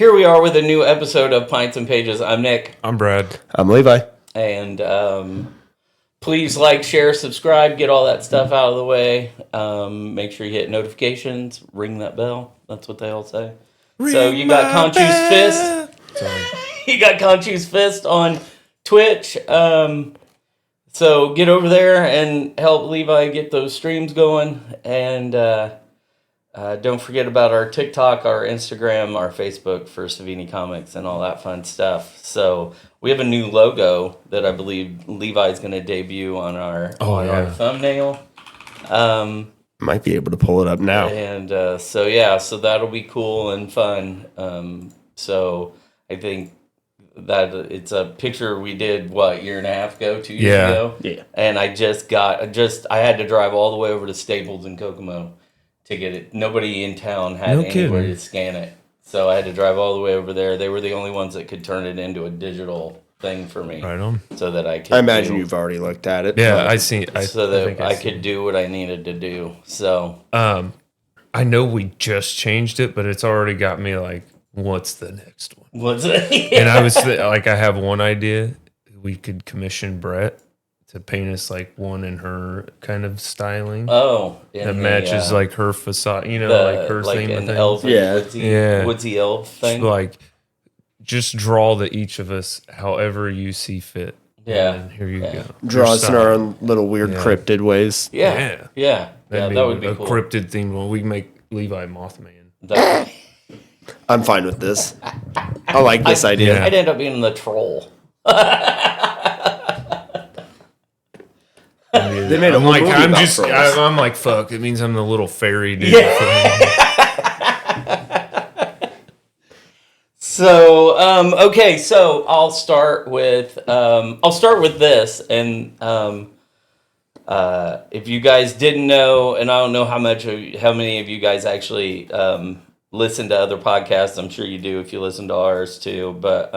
Here we are with a new episode of Pints and Pages. I'm Nick. I'm Brad. I'm Levi. And please like, share, subscribe, get all that stuff out of the way. Make sure you hit notifications, ring that bell. That's what they all say. So you got Conchu's Fist. Sorry. You got Conchu's Fist on Twitch. So get over there and help Levi get those streams going. And don't forget about our TikTok, our Instagram, our Facebook for Savini Comics and all that fun stuff. So we have a new logo that I believe Levi's going to debut on our thumbnail. Might be able to pull it up now. And so that'll be cool and fun. So I think that it's a picture we did, year and a half ago, 2 years ago? Yeah. And I had to drive all the way over to Staples in Kokomo to get it. Nobody in town had anywhere to scan it. So I had to drive all the way over there. They were the only ones that could turn it into a digital thing for me. Right on. So that I could. I imagine you've already looked at it. Yeah, I see. I could do what I needed to do. So. I know we just changed it, but it's already got me like, what's the next one? What's it? Yeah. And I was I have one idea. We could commission Brett to paint us like one in her kind of styling. Oh, that matches like her facade, like her like theme an thing. elf, woodsy elf thing. Like, just draw each of us however you see fit. Yeah, and here you go. Draw us in our own little weird cryptid ways. Yeah. That would be a cool. cryptid themed one. We can make Levi Mothman. I'm fine with this. I like this idea. I'd end up being the troll. They made a whole movie about trolls. I'm like, fuck. It means I'm the little fairy dude. So, okay. So I'll start with this, and if you guys didn't know, and I don't know how many of you guys actually listen to other podcasts. I'm sure you do if you listen to ours too, but.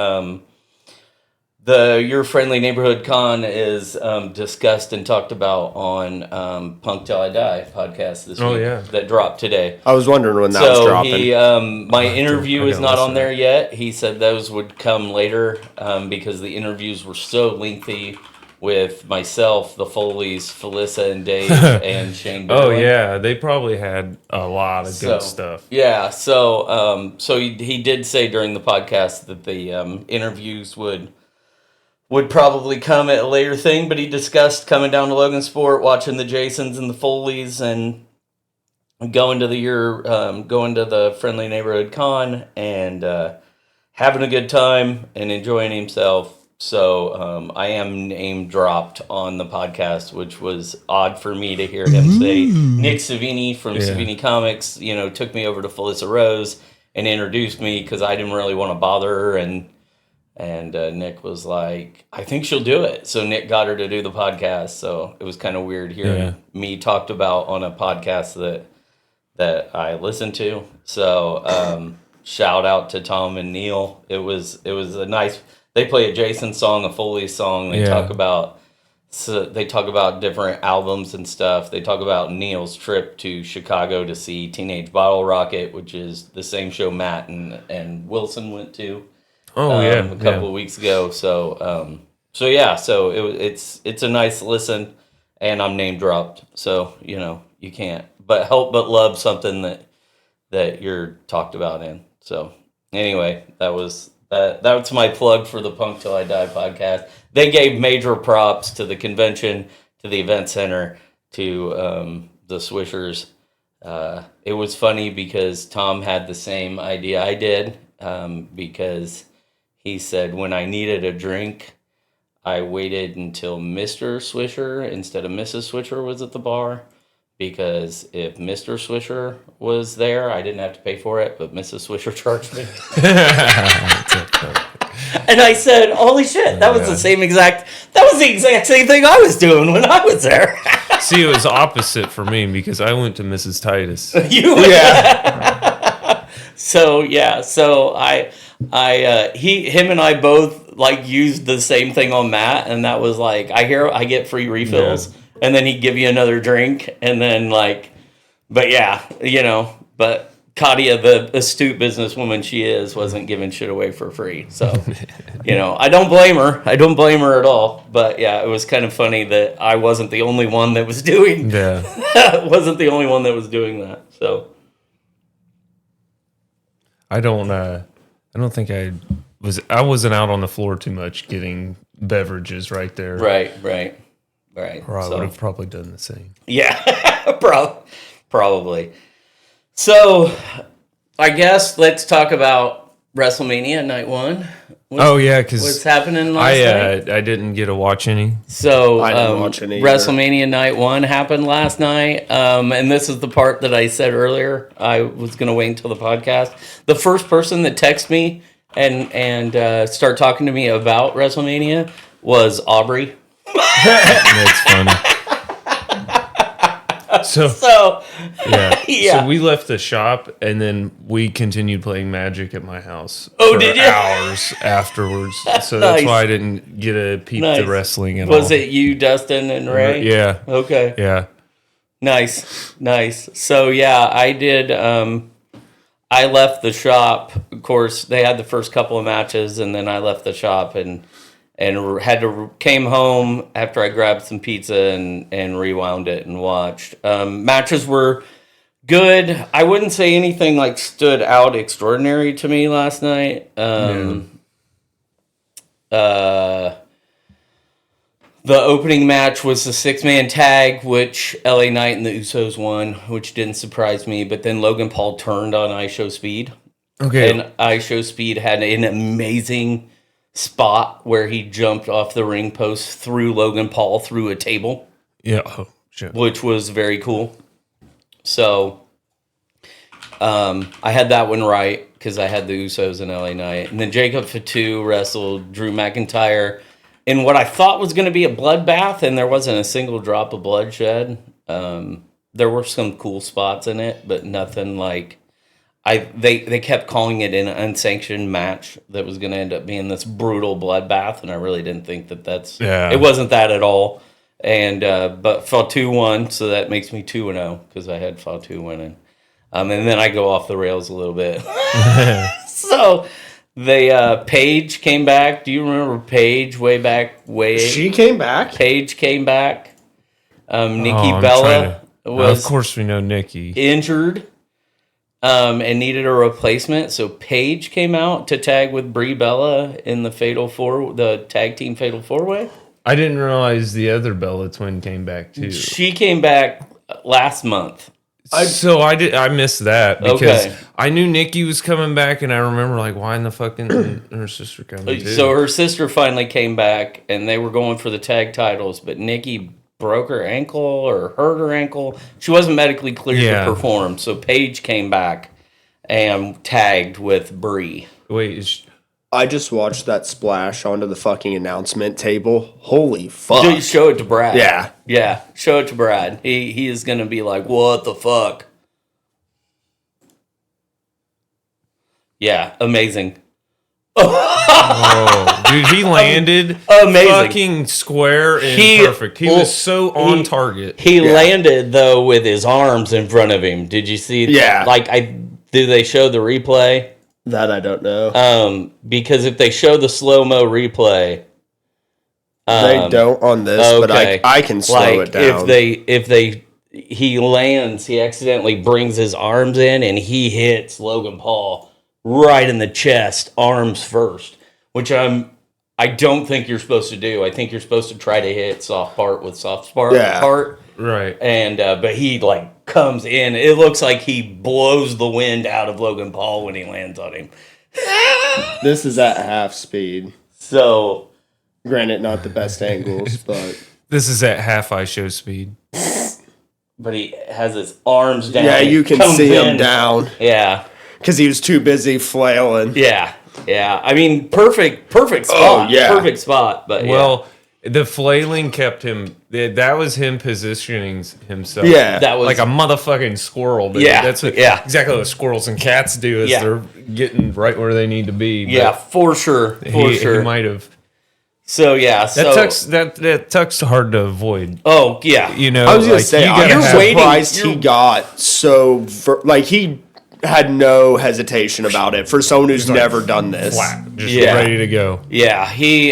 Your Friendly Neighborhood Con is discussed and talked about on Punk Till I Die podcast this week that dropped today. I was wondering when that was dropping. My interview is not on there yet. He said those would come later because the interviews were so lengthy with myself, the Foleys, Felissa and Dave, and Shane Berlin. Oh, yeah. They probably had a lot of good stuff. Yeah. So he did say during the podcast that the interviews would probably come at a later thing, but he discussed coming down to Logansport, watching the Jasons and the Foleys, and going to the Friendly Neighborhood Con and having a good time and enjoying himself. So I am name dropped on the podcast, which was odd for me to hear him say. Nick Savini from Savini Comics, took me over to Felissa Rose and introduced me because I didn't really want to bother her, and Nick was like, I think she'll do it. So Nick got her to do the podcast. So it was kind of weird hearing me talked about on a podcast that I listened to. So shout out to Tom and Neil. It was a nice. They play a Jason song, a Foley song. They talk about different albums and stuff. They talk about Neil's trip to Chicago to see Teenage Bottle Rocket, which is the same show Matt and Wilson went to. A couple of weeks ago. So it's a nice listen, and I'm name dropped. So you can't but help but love something that you're talked about in. So anyway, that's my plug for the Punk Till I Die podcast. They gave major props to the convention, to the event center, to the Swishers. It was funny because Tom had the same idea I did because. He said, when I needed a drink, I waited until Mr. Swisher instead of Mrs. Swisher was at the bar. Because if Mr. Swisher was there, I didn't have to pay for it, but Mrs. Swisher charged me. And I said, holy shit, that was the exact same thing I was doing when I was there. See, it was opposite for me because I went to Mrs. Titus. Him and I both used the same thing on Matt, and that was I get free refills, and then he'd give you another drink, and then but Katia, the astute businesswoman she is, wasn't giving shit away for free. So, I don't blame her. I don't blame her at all. But yeah, it was kind of funny that I wasn't the only one that was doing. Yeah. wasn't the only one that was doing that. So I don't think I wasn't out on the floor too much getting beverages right there. right. Or I would have probably done the same. Yeah, probably. So, I guess let's talk about WrestleMania Night 1. Because What's happening last night? I didn't get to watch any. So, I didn't watch any either. WrestleMania Night 1 happened last night, and this is the part that I said earlier. I was going to wait until the podcast. The first person that texted me and start talking to me about WrestleMania was Aubrey. That's funny. So Yeah. So we left the shop and then we continued playing Magic at my house Oh, for did you? hours afterwards. So that's Nice. why I didn't get to peep the wrestling at all. Was it you, Dustin, and Ray? Yeah. Okay. Yeah. Nice. So yeah, I did. I left the shop. Of course, they had the first couple of matches, and then I left the shop and came home after I grabbed some pizza and rewound it and watched. Matches were good. I wouldn't say anything like stood out extraordinary to me last night. The opening match was the 6-man tag, which LA Knight and the Usos won, which didn't surprise me. But then Logan Paul turned on iShow Speed. Okay. And iShow Speed had an amazing spot where he jumped off the ring post through Logan Paul through a table. Yeah. Oh, shit. Which was very cool. So I had that one right because I had the Usos and LA Knight. And then Jacob Fatu wrestled Drew McIntyre in what I thought was going to be a bloodbath, and there wasn't a single drop of bloodshed. There were some cool spots in it, but nothing like... They kept calling it an unsanctioned match that was going to end up being this brutal bloodbath, and I really didn't think that's... Yeah. It wasn't that at all. And but Fatu won, so that makes me 2-0 because I had Fatu winning. And then I go off the rails a little bit. So Paige came back. Do you remember Paige She came back? Paige came back. Nikki I'm Bella was of course we know Nikki. injured and needed a replacement. So Paige came out to tag with Brie Bella in the tag team Fatal 4-Way. I didn't realize the other Bella twin came back too. She came back last month. I missed that because Okay. I knew Nikki was coming back, and I remember like, why in the fucking her sister coming too? So her sister finally came back, and they were going for the tag titles, but Nikki broke her ankle or hurt her ankle. She wasn't medically cleared to perform, so Paige came back and tagged with Brie. Wait, I just watched that splash onto the fucking announcement table. Holy fuck. Dude, show it to Brad. Yeah. Yeah, show it to Brad. He is going to be like, what the fuck? Yeah, amazing. oh, dude, he landed Amazing. fucking square and perfect. He was so on target. He landed, though, with his arms in front of him. Did you see? Yeah. Do they show the replay? That I don't know. Because if they show the slow-mo replay... they don't on this, but I can slow it down. He lands, he accidentally brings his arms in, and he hits Logan Paul right in the chest, arms first, which I don't think you're supposed to do. I think you're supposed to try to hit soft part with soft part. Right. And but he comes in. It looks like he blows the wind out of Logan Paul when he lands on him. This is at half speed. So, Granted, not the best angles, but... This is at half iShow speed. but he has his arms down. Yeah, you can comes see him in. down. Yeah. Because he was too busy flailing. Yeah. I mean, perfect spot. Oh, yeah. Perfect spot. But Well, the flailing kept him. That was him positioning himself. Yeah. that was like a motherfucking squirrel. Dude. Yeah, That's exactly what squirrels and cats do. Is they're getting right where they need to be. Yeah, for sure. He might have. So yeah, Oh, tuck's hard to avoid. Oh yeah, You know, I was gonna say, you gotta I'm have- surprised he got so... had no hesitation about it for someone who's never done this. Flat, just Yeah. ready to go. Yeah, he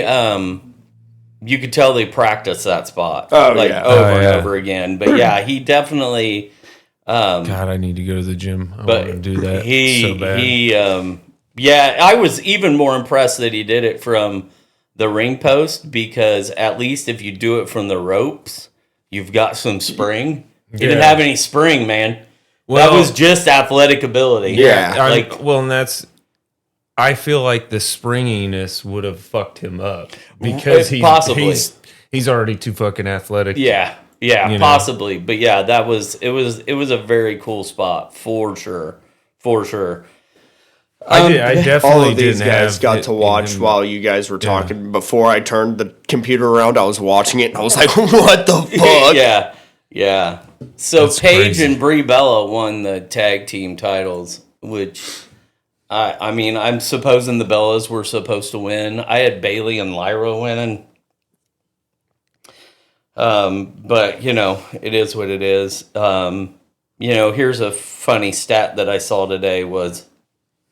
you could tell they practiced that spot Oh, like yeah. over Oh, and yeah. over again. But yeah, he definitely God, I need to go to the gym. I want to do that so bad. Yeah, I was even more impressed that he did it from the ring post, because at least if you do it from the ropes, you've got some spring. He didn't Yeah. have any spring, man. Well, that was just athletic ability. Yeah. and that's. I feel like the springiness would have fucked him up because Possibly. he's already too fucking athletic. Yeah, You know. possibly. But yeah, it was a very cool spot for sure. For sure. I definitely All of these didn't guys have got it to in watch him. while you guys were talking. Before I turned the computer around, I was watching it and I was like, what the fuck? Yeah. Yeah. So That's Paige crazy. and Brie Bella won the tag team titles, which I mean, I'm supposing the Bellas were supposed to win. I had Bailey and Lyra winning. But you know, it is what it is. You know, here's a funny stat that I saw today was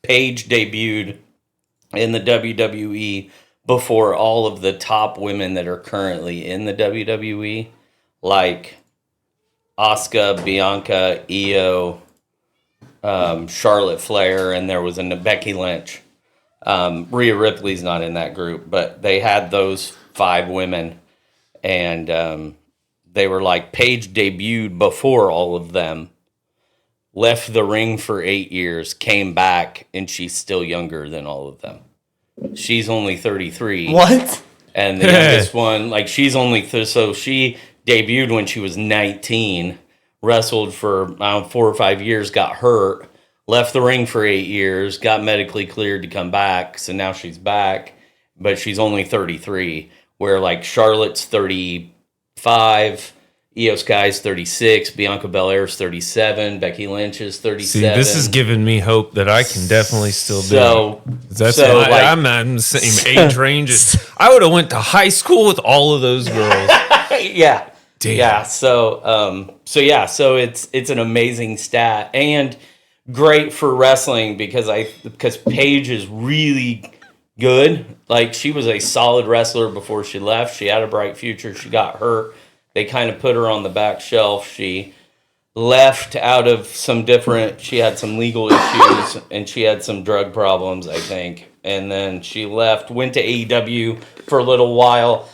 Paige debuted in the WWE before all of the top women that are currently in the WWE, like Asuka, Bianca, Io, Charlotte Flair, and there was a Becky Lynch. Rhea Ripley's not in that group, but they had those 5 women, and they were like, Paige debuted before all of them, left the ring for 8 years, came back, and she's still younger than all of them. She's only 33. What? And the youngest one, like, she's only so she debuted when she was 19, wrestled for 4 or 5 years, got hurt, left the ring for 8 years, got medically cleared to come back, so now she's back, but she's only 33, where like Charlotte's 35, Io Sky's 36, Bianca Belair's 37, Becky Lynch is 37. See, this is giving me hope that I can definitely still do So it. That's so, like, like- I'm not in the same age range. I would have went to high school with all of those girls. yeah. Damn. Yeah, so it's an amazing stat and great for wrestling because Paige is really good. Like, she was a solid wrestler before she left. She had a bright future. She got hurt. They kind of put her on the back shelf. She left out of she had some legal issues and she had some drug problems, I think. And then she left, went to AEW for a little while.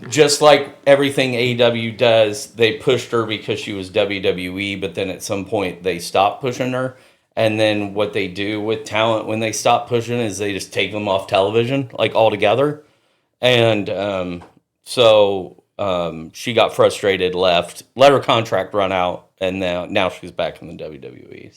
Just like everything AEW does, they pushed her because she was WWE, but then at some point they stopped pushing her. And then what they do with talent when they stop pushing is they just take them off television, like altogether. And she got frustrated, left, let her contract run out, and now she's back in the WWE.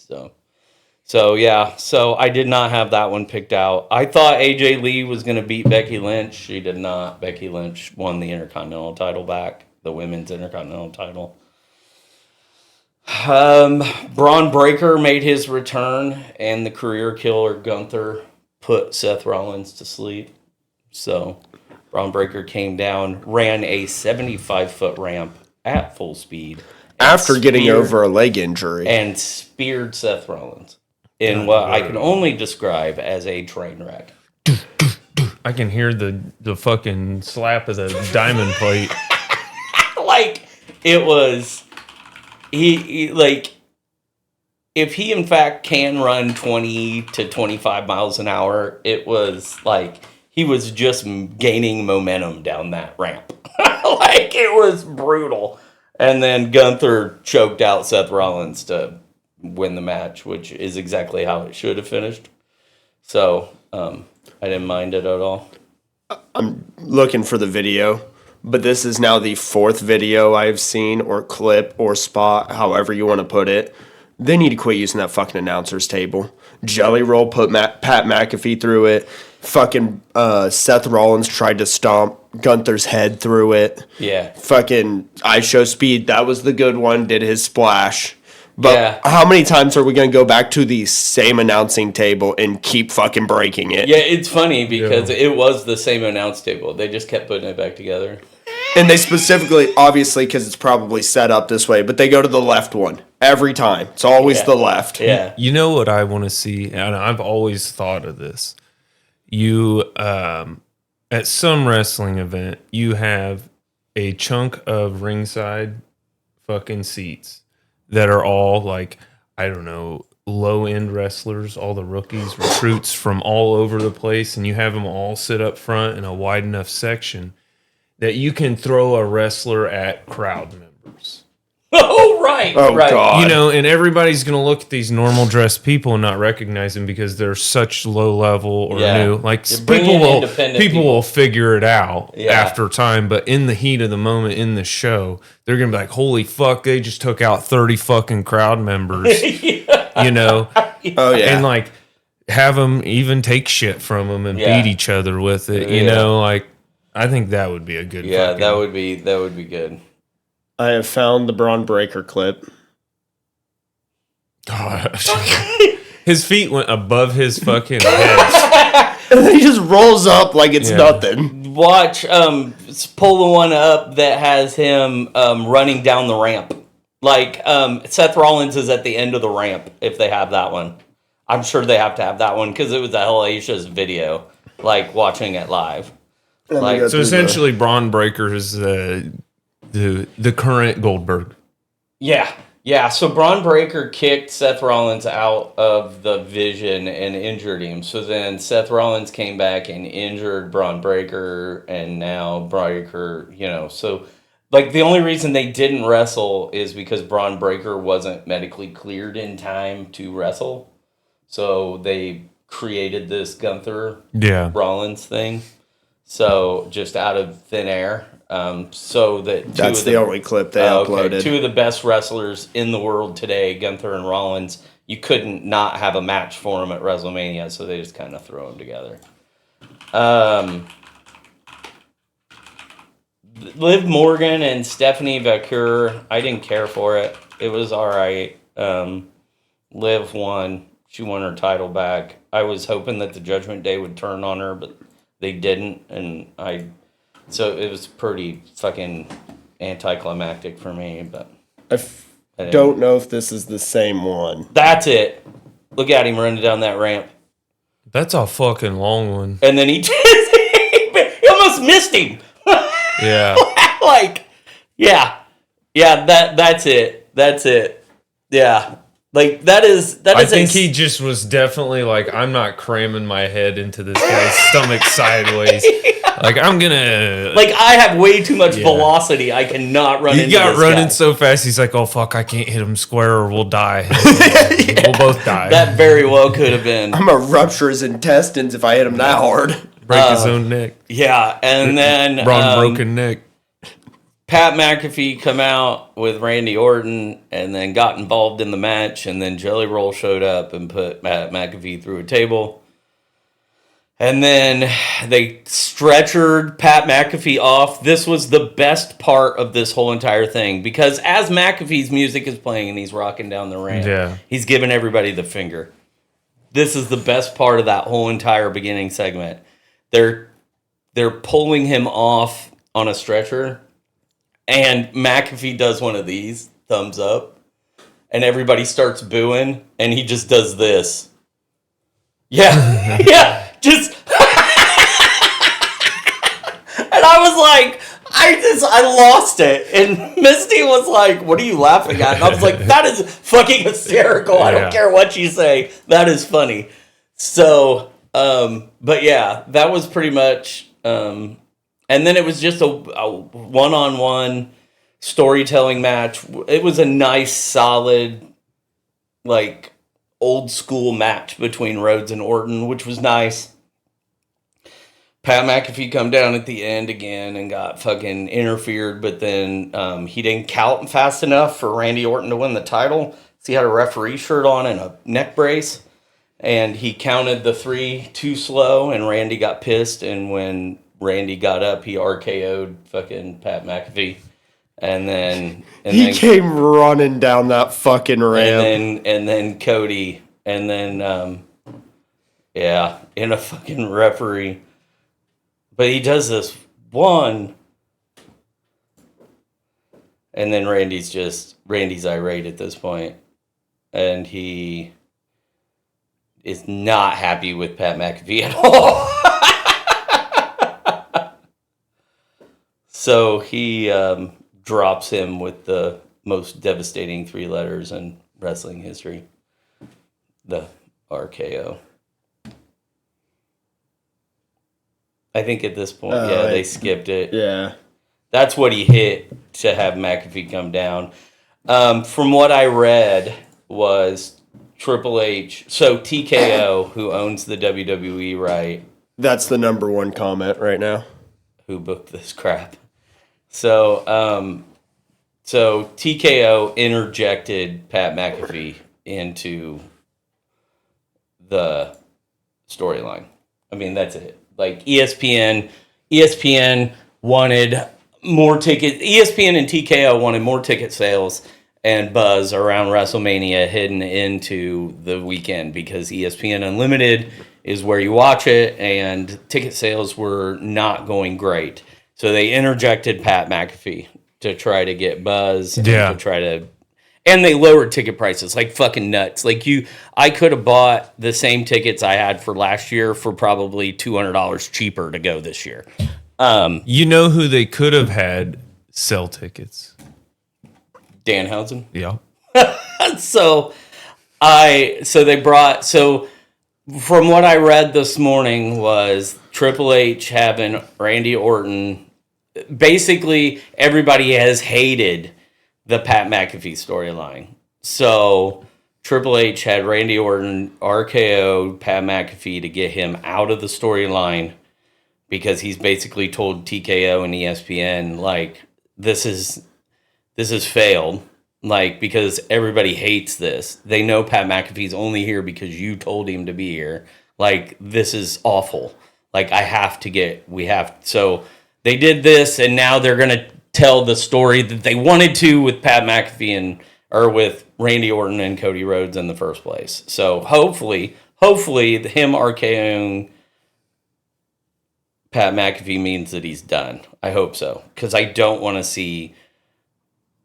So I did not have that one picked out. I thought AJ Lee was going to beat Becky Lynch. She did not. Becky Lynch won the Intercontinental title back, the women's Intercontinental title. Braun Breaker made his return, and the career killer Gunther put Seth Rollins to sleep. So Braun Breaker came down, ran a 75-foot ramp at full speed. After getting over a leg injury. And speared Seth Rollins in what I can only describe as a train wreck. I can hear the fucking slap of the diamond plate. Like, it was... He like, if he in fact can run 20 to 25 miles an hour, it was like he was just gaining momentum down that ramp. Like, it was brutal. And then Gunther choked out Seth Rollins to win the match, which is exactly how it should have finished. So I didn't mind it at all. I'm looking for the video, but this is now the 4th video I've seen, or clip, or spot, however you want to put it. They need to quit using that fucking announcer's table. Jelly Roll put Pat McAfee through it. Fucking Seth Rollins tried to stomp Gunther's head through it. Yeah. Fucking I Show Speed, that was the good one, did his splash. But Yeah. how many times are we going to go back to the same announcing table and keep fucking breaking it? Yeah, it's funny because it was the same announce table. They just kept putting it back together. And they specifically, obviously, because it's probably set up this way, but they go to the left one every time. It's always the left. Yeah. You know what I want to see, and I've always thought of this. You, at some wrestling event, you have a chunk of ringside fucking seats that are all like, I don't know, low-end wrestlers, all the rookies, recruits from all over the place, and you have them all sit up front in a wide enough section that you can throw a wrestler at crowd members. Oh, right. Oh, right. God. You know, and everybody's going to look at these normal dressed people and not recognize them because they're such low level or new. Like You're bringing people will independent people people. will figure it out Yeah. after time, but in the heat of the moment in the show, they're going to be like, "Holy fuck, they just took out 30 fucking crowd members." You know. Oh, yeah. And like have them even take shit from them and Yeah. beat each other with it, you Yeah. know, like I think that would be a good Yeah, fucking, that would be good. I have found the Braun Breaker clip. Gosh. His feet went above his fucking head. And then he just rolls up like it's Yeah. nothing. Watch, pull the one up that has him running down the ramp. Like, Seth Rollins is at the end of the ramp, if they have that one. I'm sure they have to have that one, because it was a Hellacious video, like, watching it live. Like, So essentially, Braun Breaker is the current Goldberg. Yeah. So Braun Breaker kicked Seth Rollins out of the Vision and injured him. So then Seth Rollins came back and injured Braun Breaker, and now Breaker, so like the only reason they didn't wrestle is because Braun Breaker wasn't medically cleared in time to wrestle. So they created this Gunther Rollins thing. So just out of thin air. So that That's the only clip they uploaded. Two of the best wrestlers in the world today, Gunther and Rollins, you couldn't not have a match for them at WrestleMania, so they just kind of throw them together. Liv Morgan and Stephanie Vaquer, I didn't care for it. It was all right. Liv won. She won her title back. I was hoping that the Judgment Day would turn on her, but they didn't, so it was pretty fucking anticlimactic for me, but I don't know if this is the same one. that's it. Look at him running down that ramp. That's a fucking long one. And then he almost missed him. Yeah. That's it. Yeah. Like that is I think he just was definitely like, I'm not cramming my head into this guy's stomach sideways. Like, I'm gonna... Like, I have way too much velocity. I cannot run into He this got running guy. so fast, he's like, oh, fuck, I can't hit him square or we'll die. We'll both die. That very well could have been. I'm gonna rupture his intestines if I hit him that hard. Break his own neck. Yeah, and then Braun broken neck. Pat McAfee come out with Randy Orton and then got involved in the match, and then Jelly Roll showed up and put Pat McAfee through a table. And then they stretchered Pat McAfee off. This was the best part of this whole entire thing, because as McAfee's music is playing and he's rocking down the ramp, he's giving everybody the finger. This is the best part of that whole entire beginning segment. They're pulling him off on a stretcher, and McAfee does one of these, thumbs up, and everybody starts booing, and he just does this. Yeah, yeah. Just and I was like, I lost it. And Misty was like, what are you laughing at? And I was like, that is fucking hysterical. I don't care what you say. That is funny. So, but yeah, that was pretty much, and then it was just a one-on-one storytelling match. It was a nice, solid, like, old school match between Rhodes and Orton, which was nice. Pat McAfee come down at the end again and got fucking interfered, but then he didn't count fast enough for Randy Orton to win the title. So he had a referee shirt on and a neck brace, and he counted the 3 too slow, and Randy got pissed, and when Randy got up, he RKO'd fucking Pat McAfee. And then he came running down that fucking ramp. And then Cody, and then in a fucking referee. But he does this 1, And then Randy's irate at this point, and he is not happy with Pat McAfee at all. So he drops him with the most devastating 3 letters in wrestling history, the RKO. I think at this point, they skipped it. Yeah. That's what he hit to have McAfee come down. From what I read was Triple H, so TKO, who owns the WWE, right? That's the number one comment right now. Who booked this crap. So TKO interjected Pat McAfee into the storyline. I mean, that's it. Like ESPN wanted more tickets. ESPN and TKO wanted more ticket sales and buzz around WrestleMania hidden into the weekend because ESPN Unlimited is where you watch it, and ticket sales were not going great. So they interjected Pat McAfee to try to get buzz. Yeah. And they lowered ticket prices like fucking nuts. Like I could have bought the same tickets I had for last year for probably $200 cheaper to go this year. You know who they could have had sell tickets? Danhausen. Yeah. So from what I read this morning was Triple H having Randy Orton. Basically, everybody has hated the Pat McAfee storyline. So Triple H had Randy Orton RKO Pat McAfee to get him out of the storyline because he's basically told TKO and ESPN, like, this is failed. Like, because everybody hates this. They know Pat McAfee's only here because you told him to be here. Like, this is awful. Like, so they did this, and now they're going to tell the story that they wanted to with Pat McAfee or with Randy Orton and Cody Rhodes in the first place. So hopefully him RKOing Pat McAfee means that he's done. I hope so, because I don't want to see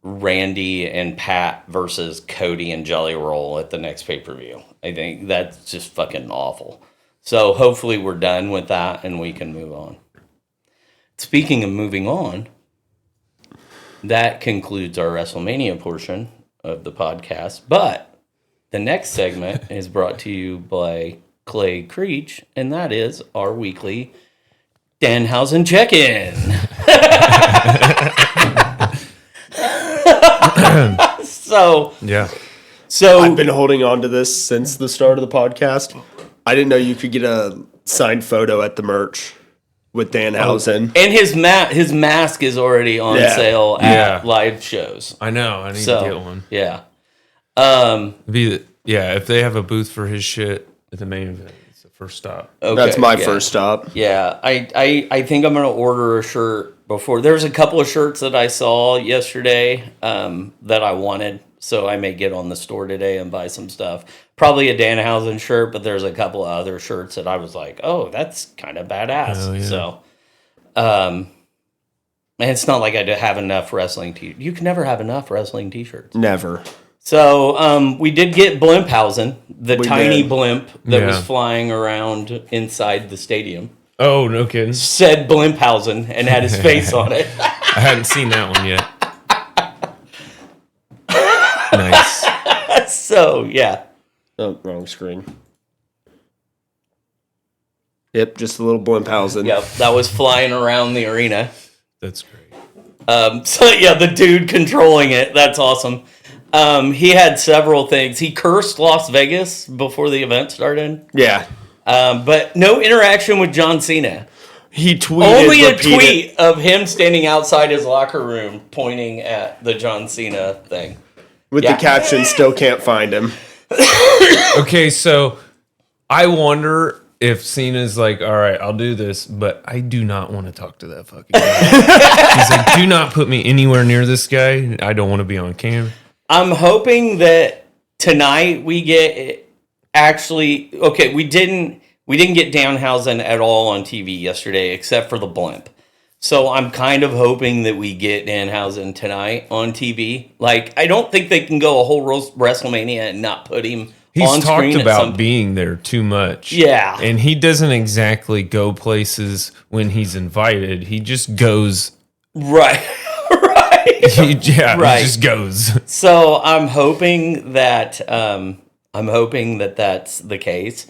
Randy and Pat versus Cody and Jelly Roll at the next pay-per-view. I think that's just fucking awful. So hopefully we're done with that and we can move on. Speaking of moving on, that concludes our WrestleMania portion of the podcast. But the next segment is brought to you by Clay Creech, and that is our weekly Danhausen check-in. So I've been holding on to this since the start of the podcast. I didn't know you could get a signed photo at the merch with Danhausen. And his mask is already on sale at live shows. I know. I need to get one. Yeah. If they have a booth for his shit at the main event, it's the first stop. Okay, that's my first stop. Yeah. I think I'm going to order a shirt before. There's a couple of shirts that I saw yesterday that I wanted. So I may get on the store today and buy some stuff. Probably a Danhausen shirt, but there's a couple of other shirts that I was like, oh, that's kind of badass. Oh, yeah. So, and it's not like I have enough wrestling t-shirts. You can never have enough wrestling t-shirts. Never. So we did get Blimphausen, the tiny blimp that was flying around inside the stadium. Oh, no kidding. Said Blimphausen and had his face on it. I hadn't seen that one yet. Nice. So, yeah. Oh, wrong screen. Yep, just a little Blimphausen. Yep, that was flying around the arena. That's great. The dude controlling it, that's awesome. He had several things. He cursed Las Vegas before the event started. Yeah. But no interaction with John Cena. He tweeted. Only a tweet of him standing outside his locker room pointing at the John Cena thing. With the caption, still can't find him. Okay, so I wonder if Cena's like, all right, I'll do this, but I do not want to talk to that fucking guy. He's like, do not put me anywhere near this guy. I don't want to be on camera. I'm hoping that tonight we get we didn't get Danhausen at all on TV yesterday except for the blimp. So I'm kind of hoping that we get Danhausen tonight on TV. Like, I don't think they can go a whole WrestleMania and not put him He's on talked screen about being there too much. Yeah. And he doesn't exactly go places when he's invited. He just goes. Right. He just goes. So I'm hoping that that's the case.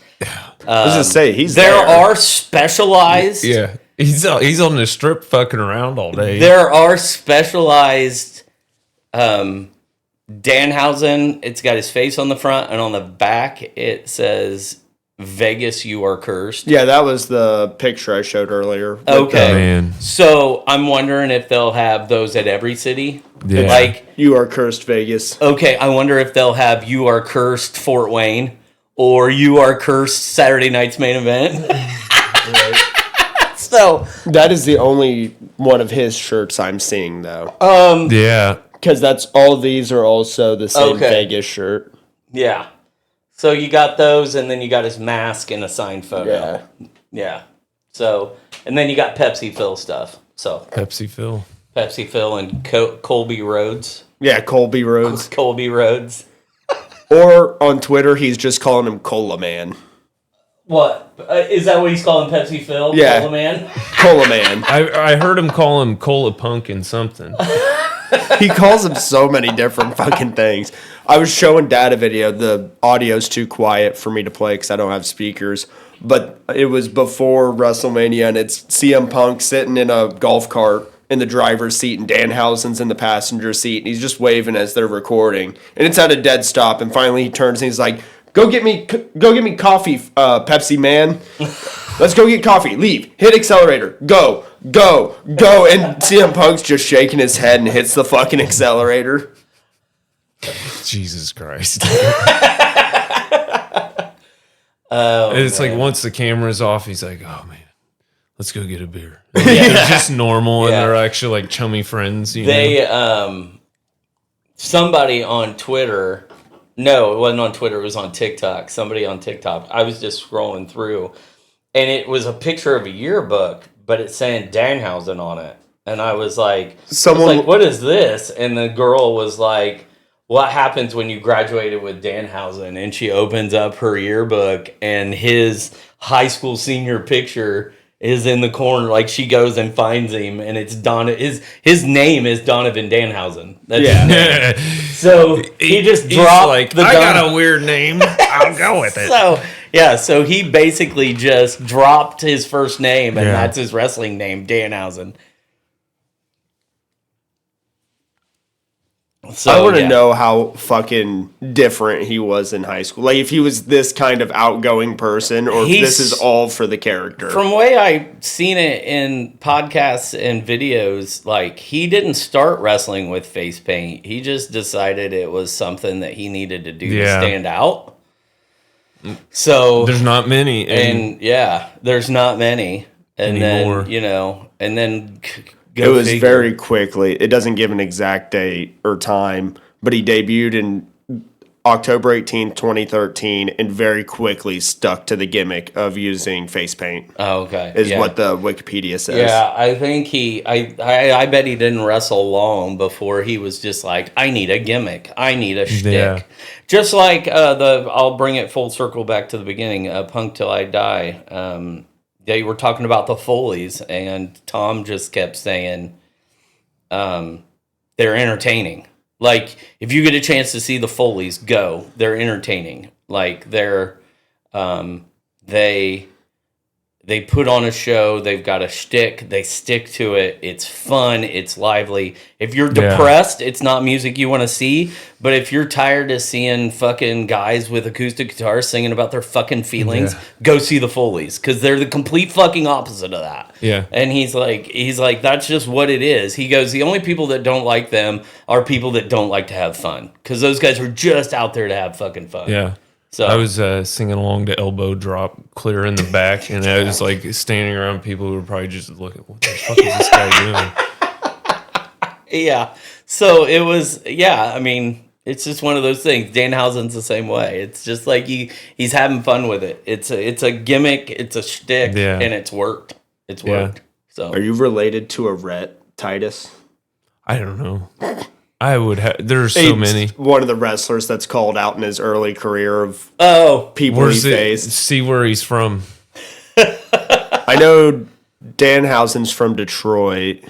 I was just say there are specialized. Yeah, he's on the strip fucking around all day. There are specialized Danhausen. It's got his face on the front, and on the back it says "Vegas, you are cursed." Yeah, that was the picture I showed earlier. Okay, man. So I'm wondering if they'll have those at every city. Yeah. Like, You are cursed, Vegas. okay, I wonder if they'll have "You are cursed, Fort Wayne," or "You are cursed, Saturday night's main event." So That is the only one of his shirts I'm seeing, though. Yeah. Because that's all of these are also the same Okay. Vegas shirt. yeah, so you got those, and then you got his mask and a signed photo. Yeah. Yeah. So, and then you got Pepsi Phil stuff. So Pepsi Phil. Pepsi Phil and Colby Rhodes. Yeah, Colby Rhodes. Colby Rhodes. Or on Twitter, he's just calling him Cola Man. What? Is that what he's calling Pepsi Phil? Yeah. Cola Man? Cola Man. I heard him call him Cola Punk and something. He calls him so many different fucking things. I was showing Dad a video. The audio's too quiet for me to play because I don't have speakers. But it was before WrestleMania, and it's CM Punk sitting in a golf cart in the driver's seat, and Danhausen's in the passenger seat, and he's just waving as they're recording. And it's at a dead stop, and finally he turns and he's like, Go get me coffee, Pepsi man. Let's go get coffee. Leave. Hit accelerator. Go. And CM Punk's just shaking his head and hits the fucking accelerator. Jesus Christ. Oh, And it's man. like once the camera's off, he's like, "Oh man, let's go get a beer." And they're just normal, and Yeah. they're actually like chummy friends. You know? They, somebody on Twitter, no, it wasn't on Twitter, it was on TikTok. Somebody on TikTok, I was just scrolling through, and it was a picture of a yearbook, but it's saying Danhausen on it. And I was like, what is this? And the girl was like, what happens when you graduated with Danhausen? And she opens up her yearbook, and his high school senior picture is in the corner. Like, she goes and finds him, and it's his name is Donovan Danhausen. That's his name. So he just dropped like, the I got a weird name. I'll go with it. So he basically just dropped his first name, and Yeah. that's his wrestling name, Danhausen. So, I want to know how fucking different he was in high school. Like, if he was this kind of outgoing person, or if this is all for the character. From the way I've seen it in podcasts and videos, like, he didn't start wrestling with face paint. He just decided it was something that he needed to do to stand out. So there's not many. There's not many. And anymore. then, and then... It was very quickly. It doesn't give an exact date or time, but he debuted in October 18th, 2013, and very quickly stuck to the gimmick of using face paint. Oh, okay. Is what the Wikipedia says. Yeah, I think I bet he didn't wrestle long before he was just like, I need a gimmick. I need a shtick. Yeah. Just like I'll bring it full circle back to the beginning, Punk Till I Die. They were talking about the Foleys, and Tom just kept saying, they're entertaining. Like, if you get a chance to see the Foleys, go. They're entertaining. Like, they put on a show. They've got a shtick. They stick to it. It's fun. It's lively. If you're depressed, it's not music you want to see. But if you're tired of seeing fucking guys with acoustic guitars singing about their fucking feelings, go see the Foleys, because they're the complete fucking opposite of that. Yeah. And he's like, that's just what it is. He goes, the only people that don't like them are people that don't like to have fun, because those guys are just out there to have fucking fun. Yeah. So I was singing along to Elbow Drop Clear in the Back, and I was like standing around people who were probably just looking, what the fuck is this guy doing? Yeah. So it was, I mean, it's just one of those things. Danhausen's the same way. It's just like he's having fun with it. It's a gimmick, it's a shtick, and it's worked. It's worked. So Are you related to a Rhett Titus? I don't know. I would have. There's so many. One of the wrestlers that's called out in his early career of people Where's he it? faced. See where he's from. I know Danhausen's from Detroit.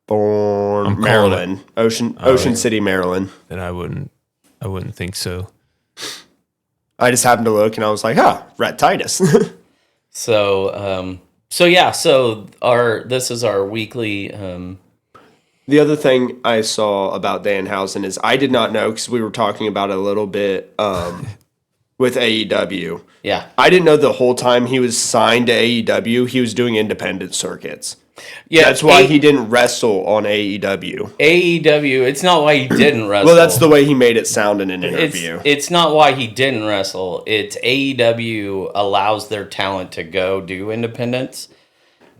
Born Maryland. Ocean City, Maryland. And I wouldn't think so. I just happened to look and I was like, Rhett Titus. So this is our weekly. The other thing I saw about Danhausen is I did not know, because we were talking about it a little bit with AEW. Yeah. I didn't know the whole time he was signed to AEW, he was doing independent circuits. Yeah, That's why he didn't wrestle on AEW. AEW, it's not why he didn't wrestle. Well, that's the way he made it sound in an interview. It's not why he didn't wrestle. It's AEW allows their talent to go do independence.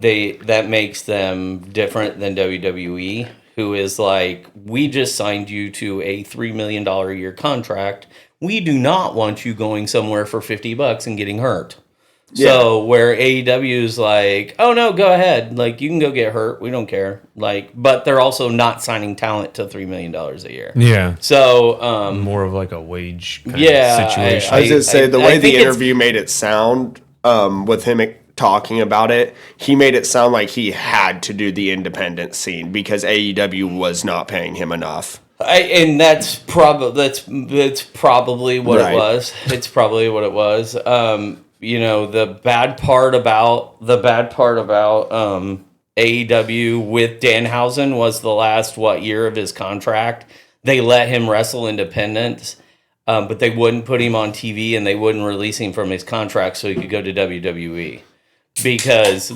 That makes them different than WWE, who is like, we just signed you to a $3 million a year contract. We do not want you going somewhere for $50 and getting hurt. Yeah. So where AEW is like, oh no, go ahead. Like, you can go get hurt. We don't care. Like, but they're also not signing talent to $3 million a year. Yeah. So more of like a wage kind of situation. I was going to say, the way the interview made it sound, with him talking about it, he made it sound like he had to do the independent scene because AEW was not paying him enough. And that's probably what Right. it was. It's probably what it was. The bad part about AEW with Danhausen was the last year of his contract. They let him wrestle independent, but they wouldn't put him on TV and they wouldn't release him from his contract so he could go to WWE because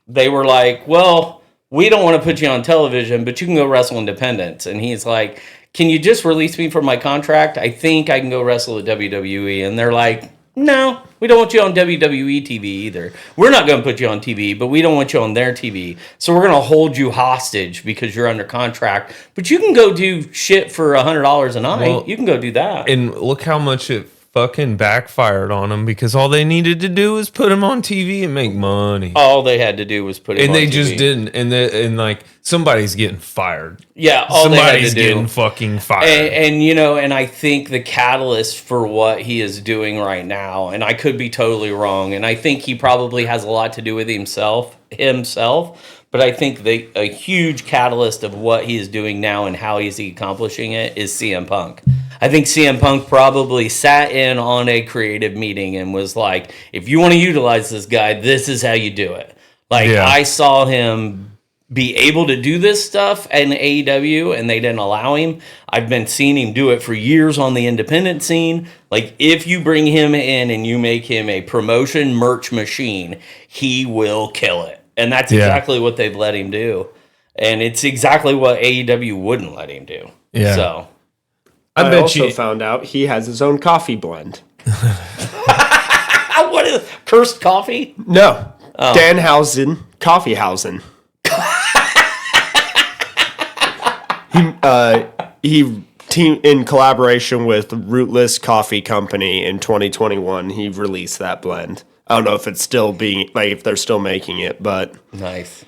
they were like, well, we don't want to put you on television, but you can go wrestle independent. And he's like, can you just release me from my contract? I think I can go wrestle at WWE. And they're like, no, we don't want you on WWE TV either. We're not going to put you on TV, but we don't want you on their TV. So we're going to hold you hostage because you're under contract. But you can go do shit for $100 a night. Well, you can go do that. And look how much it fucking backfired on them because all they needed to do was put him on TV and make money. All they had to do was put him And on they TV. just didn't. And like somebody's getting fired. Yeah, all Somebody's they had to getting do. fucking fired. And I think the catalyst for what he is doing right now, and I could be totally wrong, and I think he probably has a lot to do with himself, but I think a huge catalyst of what he is doing now and how he's accomplishing it is CM Punk. I think CM Punk probably sat in on a creative meeting and was like, if you want to utilize this guy, this is how you do it. I saw him be able to do this stuff in AEW and they didn't allow him. I've been seeing him do it for years on the independent scene. Like, if you bring him in and you make him a promotion merch machine, he will kill it. And that's exactly what they've let him do. And it's exactly what AEW wouldn't let him do. Yeah. So I also found out he has his own coffee blend. what is cursed coffee? No. Danhausen Coffeehausen. He in collaboration with Rootless Coffee Company in 2021, he released that blend. I don't know if it's still if they're still making it, but Nice.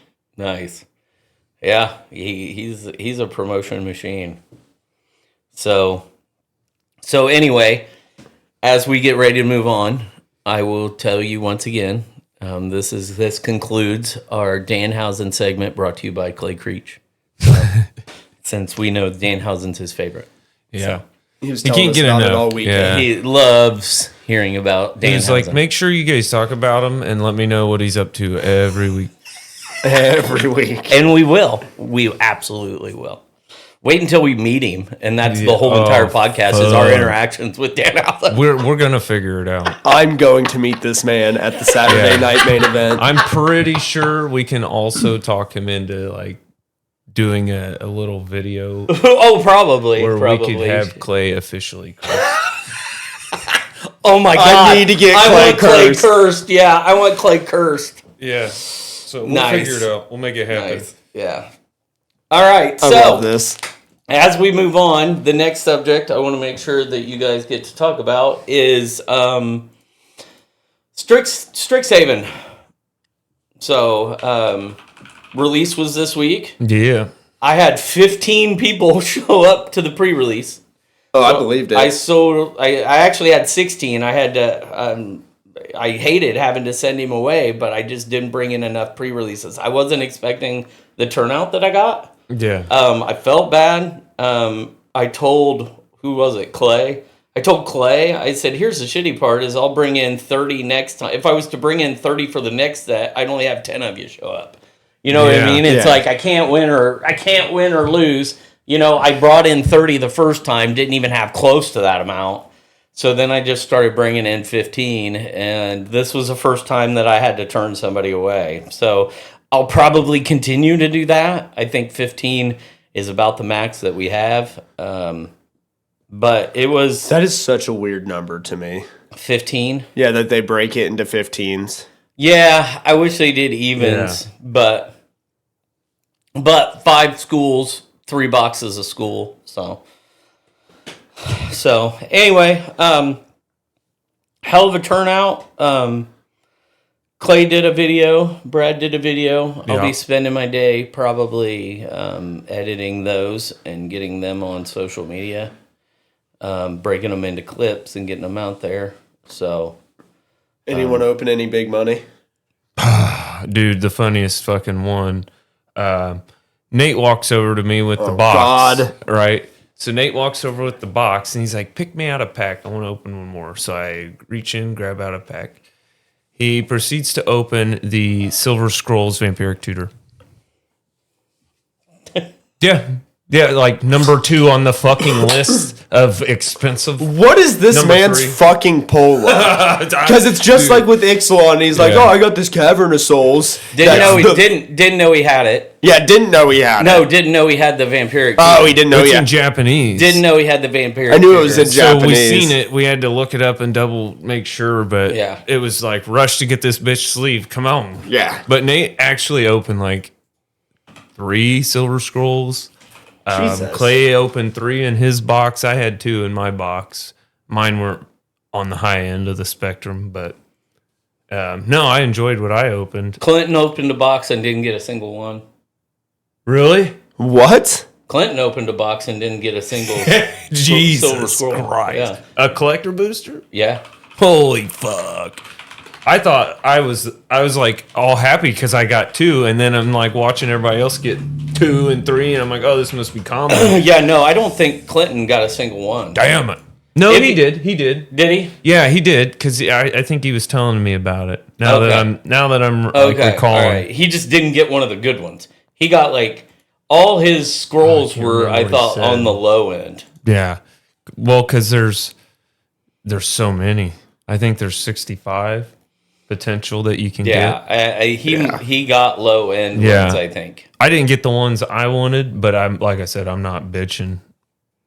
Yeah, he's a promotion machine. So anyway, as we get ready to move on, I will tell you once again, this concludes our Danhausen segment brought to you by Clay Creech. So, since we know Danhausen's his favorite. Yeah. So. he was He telling can't us get about it enough. all weekend. Yeah. He loves hearing about Danhausen. He's like, make sure you guys talk about him and let me know what he's up to every week. Every week. And we will. We absolutely will. Wait until we meet him, and that's the whole entire podcast is our interactions with Danhausen. We're gonna figure it out. I'm going to meet this man at the Saturday night main event. I'm pretty sure we can also talk him into like doing a little video Oh, probably. where we could have Clay officially cursed. Oh my god! I need to get Clay want Clay cursed. cursed. Yeah, I want Clay cursed. Yeah. So we'll Nice. figure it out. We'll make it happen. Nice. Yeah. All right. I So love this. as we move on, the next subject I want to make sure that you guys get to talk about is Strixhaven. So, release was this week. Yeah. I had 15 people show up to the pre-release. Oh, I believed it. I actually had 16. I had to. I hated having to send him away, but I just didn't bring in enough pre-releases. I wasn't expecting the turnout that I got. Yeah. I felt bad. I told, who was it, Clay? I told Clay, I said, here's the shitty part is I'll bring in 30 next time. If I was to bring in 30 for the next set, I'd only have 10 of you show up. You know what I mean? It's like I can't win or lose. You know, I brought in 30 the first time, didn't even have close to that amount. So then I just started bringing in 15, and this was the first time that I had to turn somebody away. So I'll probably continue to do that. I think 15 is about the max that we have. But it was... That is such a weird number to me. 15? Yeah, that they break it into 15s. Yeah, I wish they did evens, but 5 schools, 3 boxes a school, So anyway, hell of a turnout. Clay did a video. Brad did a video. I'll be spending my day probably editing those and getting them on social media, breaking them into clips and getting them out there. So, anyone open any big money? Dude, the funniest fucking one. Nate walks over to me with the box. God. Right? So Nate walks over with the box, and he's like, pick me out a pack. I want to open one more. So I reach in, grab out a pack. He proceeds to open the Silver Scrolls Vampiric Tutor. Yeah, like number 2 on the fucking list of expensive. What is this Number man's 3. fucking polo? Because it's just like with Ixalan. He's like, oh, I got this Cavern of Souls. Didn't know he had it. Yeah, didn't know he had it. No, didn't know he had the vampiric. Oh, he didn't know It's he in had Japanese. Didn't know he had the vampiric. I knew it was in Japanese. So we seen it. We had to look it up and double make sure, but it was like rush to get this bitch sleeve. Come on. Yeah. But Nate actually opened like 3 Silver Scrolls. Clay opened 3 in his box. I had 2 in my box. Mine weren't on the high end of the spectrum, but no, I enjoyed what I opened. Clinton opened a box and didn't get a single one. Really? What? Clinton opened a box and didn't get a single Jesus Silver Scroll. Christ. Yeah. A collector booster? Yeah. Holy fuck. I thought I was like all happy because I got 2, and then I'm like watching everybody else get 2 and 3, and I'm like, oh, this must be common. Yeah, no, I don't think Clinton got a single one. Damn it. No, he did. He did. Did he? Yeah, he did because I think he was telling me about it. Now that I'm like, recalling. All right. He just didn't get one of the good ones. He got like all his scrolls were, I thought, on the low end. Yeah, well, because there's so many. I think there's 65 potential that you can get. He got low end ones, I think. I didn't get the ones I wanted, but I'm like I said, I'm not bitching.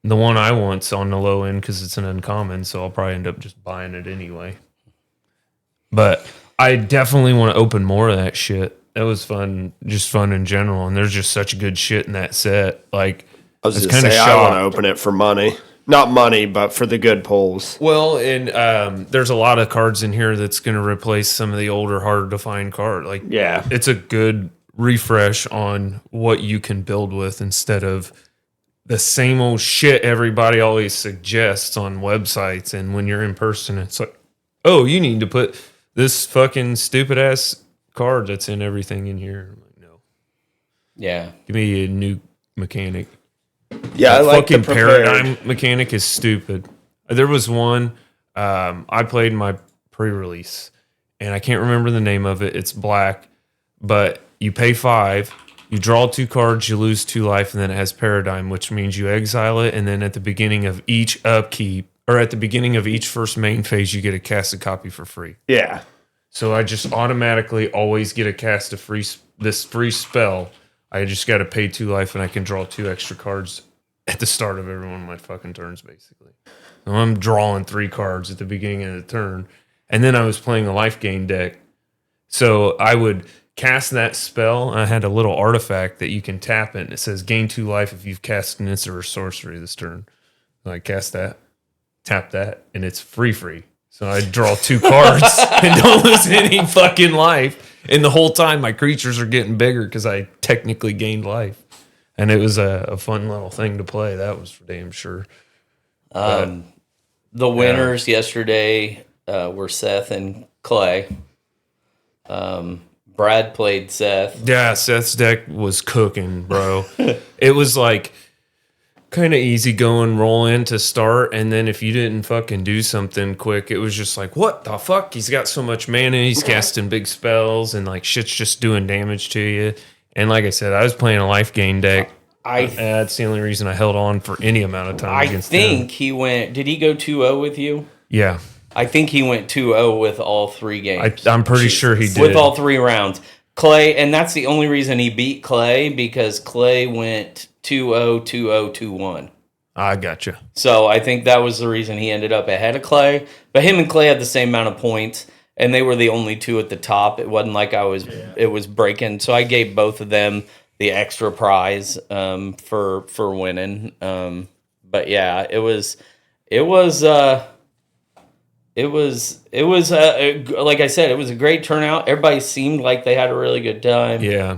The one I want's on the low end because it's an uncommon, so I'll probably end up just buying it anyway. But I definitely want to open more of that shit. That was fun, just fun in general, and there's just such good shit in that set. Like, I was kind of shocked. I want to open it for money. Not money, but for the good pulls. Well, and there's a lot of cards in here that's going to replace some of the older, harder to find cards. Like, yeah, it's a good refresh on what you can build with instead of the same old shit everybody always suggests on websites. And when you're in person, it's like, oh, you need to put this fucking stupid ass card that's in everything in here. I'm like, no. Yeah. Give me a new mechanic. Yeah, I like the paradigm mechanic is stupid. There was one I played in my pre-release, and I can't remember the name of it. It's black, but you pay 5, you draw 2 cards, you lose 2 life, and then it has paradigm, which means you exile it, and then at the beginning of each upkeep, or at the beginning of each first main phase, you get a cast a copy for free. Yeah. So I just automatically always get a cast of this free spell. I just got to pay 2 life, and I can draw 2 extra cards at the start of every one of my fucking turns, basically. So I'm drawing 3 cards at the beginning of the turn. And then I was playing a life gain deck. So I would cast that spell. I had a little artifact that you can tap it, and it says gain 2 life if you've cast an instant or sorcery this turn. So I cast that, tap that, and it's free. So I draw 2 cards and don't lose any fucking life. And the whole time, my creatures are getting bigger because I technically gained life. And it was a fun little thing to play. That was for damn sure. The winners yesterday were Seth and Clay. Brad played Seth. Yeah, Seth's deck was cooking, bro. It was like kind of easy going, roll in to start, and then if you didn't fucking do something quick, it was just like, what the fuck? He's got so much mana, he's casting big spells, and like shit's just doing damage to you. And like I said, I was playing a life gain deck. And that's the only reason I held on for any amount of time against him. I think he went... Did he go 2-0 with you? Yeah. I think he went 2-0 with all 3 games. I'm pretty sure he did. With all 3 rounds. Clay, and that's the only reason he beat Clay, because Clay went 2-0, 2-0, 2-1. I gotcha. So I think that was the reason he ended up ahead of Clay. But him and Clay had the same amount of points, and they were the only 2 at the top. It wasn't like it was breaking. So I gave both of them the extra prize for winning. But yeah, it was like I said, it was a great turnout. Everybody seemed like they had a really good time. Yeah.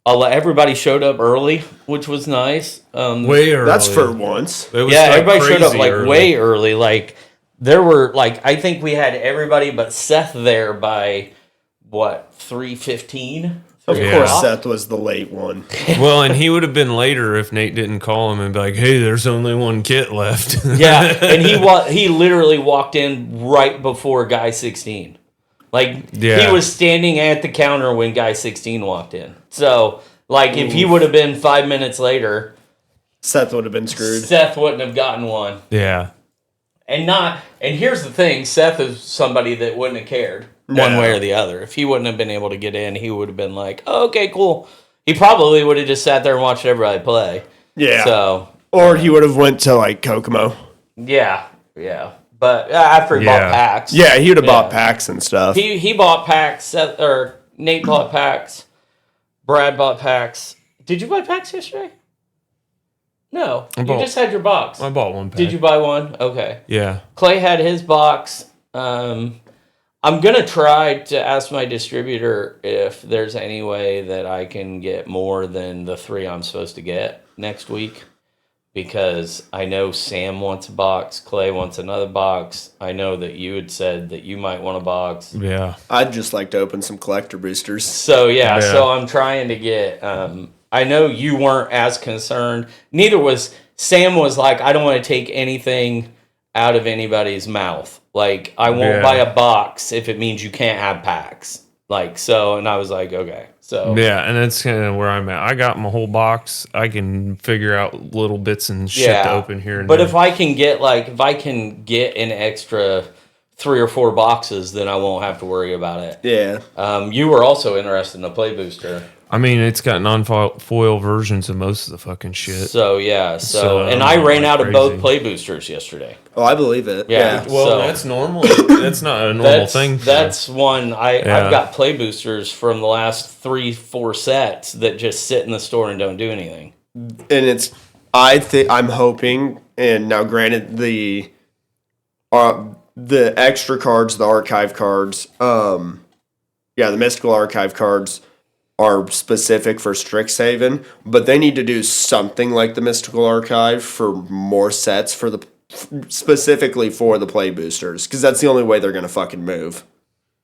Everybody showed up early, which was nice. Way early. That's for once. Everybody showed up like early. way early. Like there were I think we had everybody but Seth there by 3:15. Of course, Seth was the late one. Well, and he would have been later if Nate didn't call him and be like, "Hey, there's only one kit left." Yeah, and he literally walked in right before Guy 16. He was standing at the counter when Guy 16 walked in. So, if he would have been 5 minutes later, Seth would have been screwed. Seth wouldn't have gotten one. Yeah. And here's the thing, Seth is somebody that wouldn't have cared one way or the other. If he wouldn't have been able to get in, he would have been like, oh, okay, cool. He probably would have just sat there and watched everybody play. Yeah. So, or he would have went to Kokomo. Yeah. But after he bought packs. Yeah, he would have bought packs and stuff. He bought packs, Nate bought packs, Brad bought packs. Did you buy packs yesterday? No. You just had your box. I bought one pack. Did you buy one? Okay. Yeah. Clay had his box. I'm going to try to ask my distributor if there's any way that I can get more than the 3 I'm supposed to get next week. Because I know Sam wants a box, Clay wants another box. I know that you had said that you might want a box. Yeah. I'd just like to open some collector boosters. So, so I'm trying to get... I know you weren't as concerned. Neither was... Sam was like, I don't want to take anything out of anybody's mouth. I won't buy a box if it means you can't have packs. And I was like, okay. So yeah, and that's kind of where I'm at. I got my whole box. I can figure out little bits and shit to open here and there. But if I can get an extra 3 or 4 boxes, then I won't have to worry about it. Yeah. You were also interested in a play booster. I mean, it's got non-foil versions of most of the fucking shit. So, and I ran out of both play boosters yesterday. Oh, I believe it. Yeah. Well, that's normal. That's not a normal thing. That's one. I've got play boosters from the last 3-4 sets that just sit in the store and don't do anything. And I'm hoping, and now granted the extra cards, the archive cards, the mystical archive cards are specific for Strixhaven, but they need to do something like the mystical archive for more sets specifically for the play boosters, because that's the only way they're going to fucking move.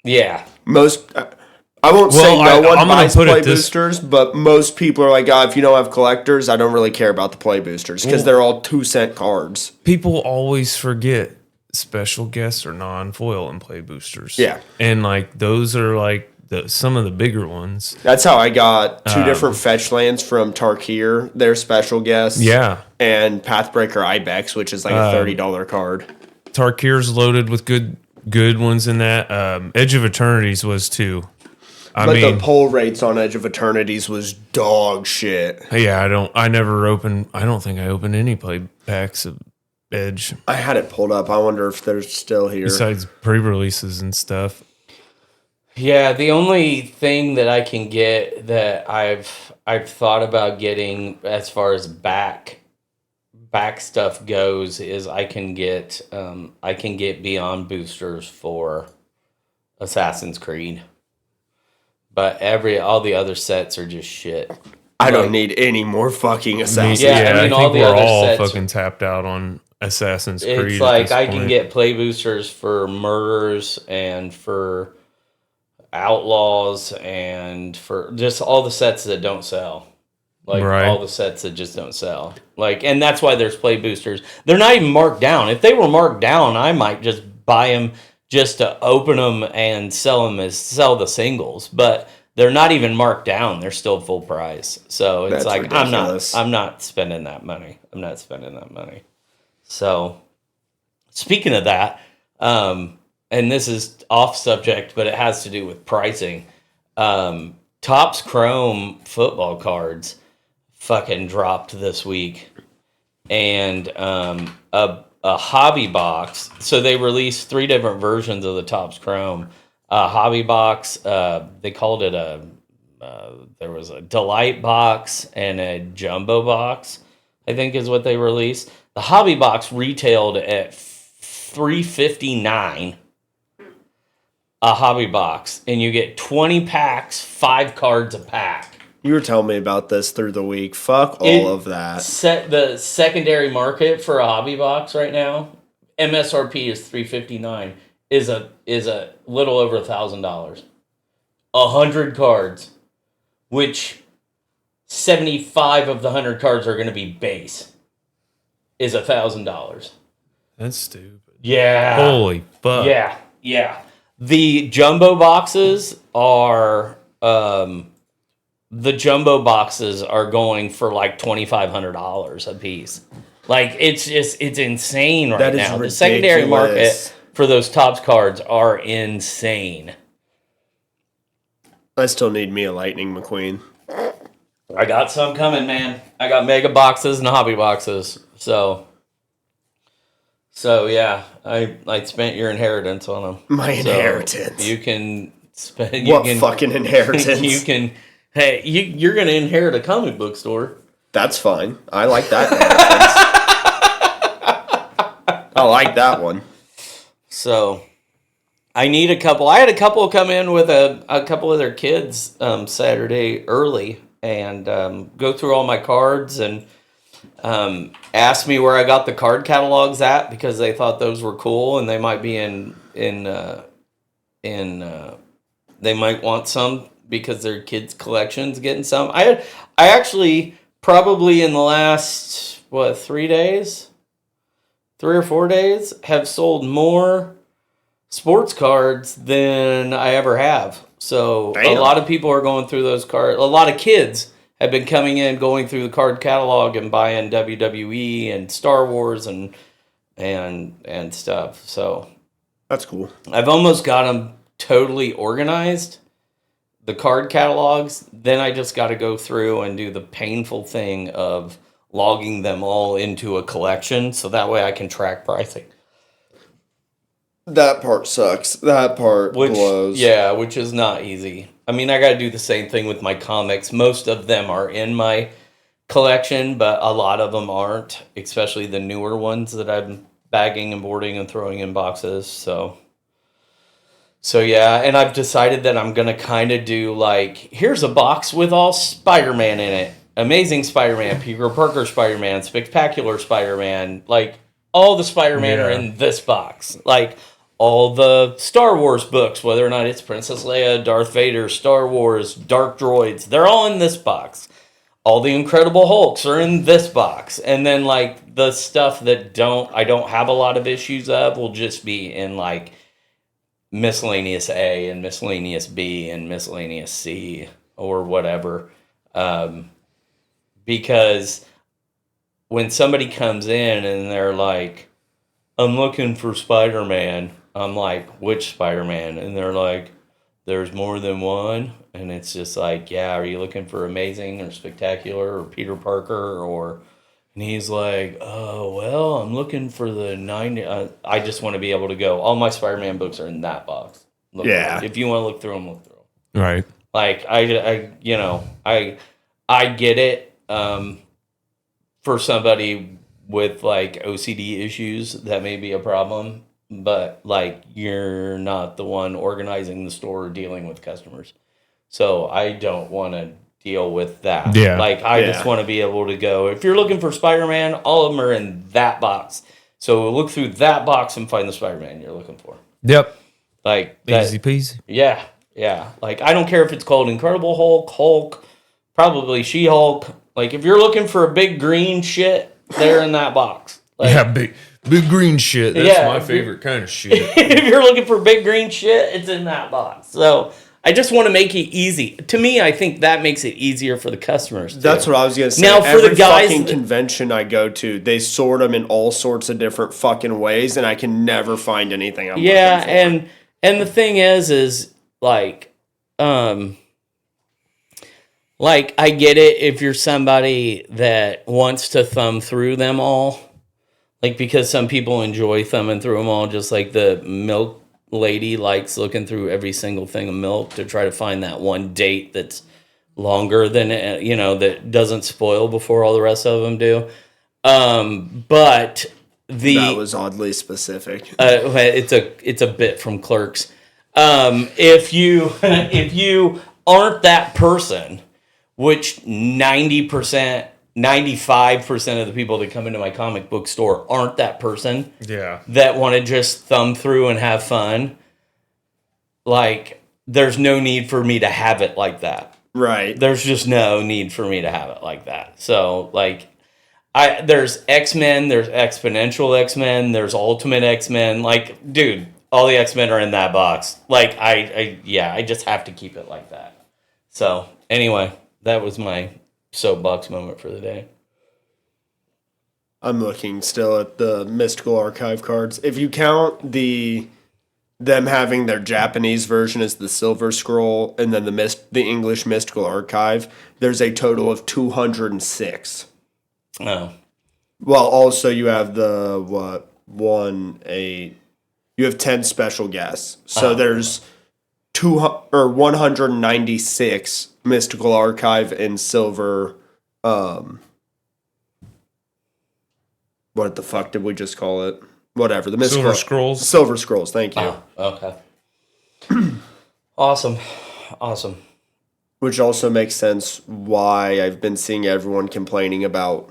Yeah. I won't say no one buys play boosters, but most people are like, if you don't have collectors, I don't really care about the play boosters, because they're all 2-cent cards. People always forget special guests are non-foil and play boosters. Yeah. And those are some of the bigger ones. That's how I got 2 different fetch lands from Tarkir, their special guests. Yeah. And Pathbreaker Ibex, which is a $30 card. Tarkir's loaded with good ones in that. Edge of Eternities was too. But the pull rates on Edge of Eternities was dog shit. Yeah, I don't think I opened any play packs of Edge. I had it pulled up. I wonder if they're still here. Besides pre-releases and stuff. Yeah, the only thing that I can get that I've thought about getting as far as back stuff goes is I can get Beyond boosters for Assassin's Creed. But all the other sets are just shit. I don't need any more fucking Assassin's. Yeah, I I mean, think all the we're other all sets- fucking tapped out on Assassin's Creed. It's at like this I point. can get play boosters for Murders and for Outlaws and for just all the sets that don't sell. Like Right. all the sets that just don't sell. Like, and that's why there's play boosters. They're not even marked down. If they were marked down, I might just buy them just to open them and sell the singles. But they're not even marked down. They're still full price. So it's That's like ridiculous. I'm not spending that money. I'm not spending that money. So speaking of that, and this is off subject, but it has to do with pricing. Topps Chrome football cards fucking dropped this week, and a hobby box. So they released 3 different versions of the Topps Chrome. A hobby box. They called it there was a Delight box and a Jumbo box, I think is what they released. The hobby box retailed at $359. A hobby box, and you get 20 packs, 5 cards a pack. You were telling me about this through the week. Fuck all of that. The secondary market for a hobby box right now, MSRP is $359. Is a little over $1,000. 100 cards, which 75 of the 100 cards are going to be base, is $1,000. That's stupid. Yeah. Holy fuck. Yeah. The jumbo boxes are going for like $2,500 a piece. Like it's insane right now. The secondary market for those Topps cards are insane. I still need me a Lightning McQueen. I got some coming, man. I got mega boxes and hobby boxes. So yeah, I spent your inheritance on them. My inheritance. You can spend. Fucking inheritance? You can. Hey, you're gonna inherit a comic book store. That's fine. I like that inheritance. I like that one. So, I need a couple. I had a couple come in with a couple of their kids Saturday early and go through all my cards and asked me where I got the card catalogs at because they thought those were cool and they might be they might want some because their kids' collection's getting some. I actually probably in the last 3 or 4 days have sold more sports cards than I ever have. So Damn. A lot of people are going through those cards. A lot of kids have been coming in, going through the card catalog and buying WWE and Star Wars and stuff. So That's cool. I've almost got them totally organized, the card catalogs. Then I just got to go through and do the painful thing of logging them all into a collection so that way I can track pricing. That part sucks. That part blows. Yeah, which is not easy. I mean, I got to do the same thing with my comics. Most of them are in my collection, but a lot of them aren't, especially the newer ones that I'm bagging and boarding and throwing in boxes. So yeah, and I've decided that I'm going to kind of do like, here's a box with all Spider-Man in it. Amazing Spider-Man, Peter Parker Spider-Man, Spectacular Spider-Man. Like, all the Spider-Man are in this box. Like, all the Star Wars books, whether or not it's Princess Leia, Darth Vader, Star Wars, Dark Droids, they're all in this box. All the Incredible Hulks are in this box. And then, like, the stuff that I don't have a lot of issues of will just be in, like, miscellaneous A and miscellaneous B and miscellaneous C or whatever. Because when somebody comes in and they're like, I'm looking for Spider-Man, I'm like, which Spider-Man? And they're like, there's more than one. And it's just like, yeah, are you looking for Amazing or Spectacular or Peter Parker? And he's like, oh, well, I'm looking for the 90. I just want to be able to go, all my Spider-Man books are in that box. Yeah. If you want to look through them, look through them. Right. Like, I get it. For somebody with like OCD issues, that may be a problem. but like you're not the one organizing the store or dealing with customers. So I don't want to deal with that. Yeah. Like I just Yeah. want to be able to go, if you're looking for Spider-Man, all of them are in that box. So look through that box and find the Spider-Man you're looking for. Yep. Like that, Easy peasy. yeah, yeah. Like I don't care if it's called Incredible Hulk, Hulk, probably She-Hulk. Like if you're looking for a big green shit, they're in that box. Like, Yeah, big green shit. That's Yeah, my favorite kind of shit. if you're looking for big green shit, it's in that box. So I just want to make it easy. To me, I think that makes it easier for the customers. Too. That's what I was gonna say. Now, for Every the guys fucking that- convention I go to, they sort them in all sorts of different fucking ways, and I can never find anything I'm Yeah, looking for. and the thing is like I get it if you're somebody that wants to thumb through them all, like because some people enjoy thumbing through them all, just like the milk lady likes looking through every single thing of milk to try to find that one date that's longer than that doesn't spoil before all the rest of them do. But that was oddly specific. it's a bit from Clerks. If you aren't that person, which 90%, 95% of the people that come into my comic book store aren't that person Yeah. that want to just thumb through and have fun, like there's no need for me to have it like that. Right. There's just no need for me to have it like that. So like there's X-Men, there's Exponential X-Men, there's Ultimate X-Men. Like, dude, all the X-Men are in that box. Like I just have to keep it like that. So anyway, that was my soapbox moment for the day. I'm looking still at the Mystical Archive cards. If you count them having their Japanese version as the Silver Scroll and then the English Mystical Archive, there's a total of 206. Oh. Well, also you have you have 10 special guests. So there's 196 Mystical Archive and Silver. What the fuck did we just call it? Whatever. The Mystical Silver Scrolls. Silver Scrolls. Thank you. Oh, okay. Awesome. Which also makes sense why I've been seeing everyone complaining about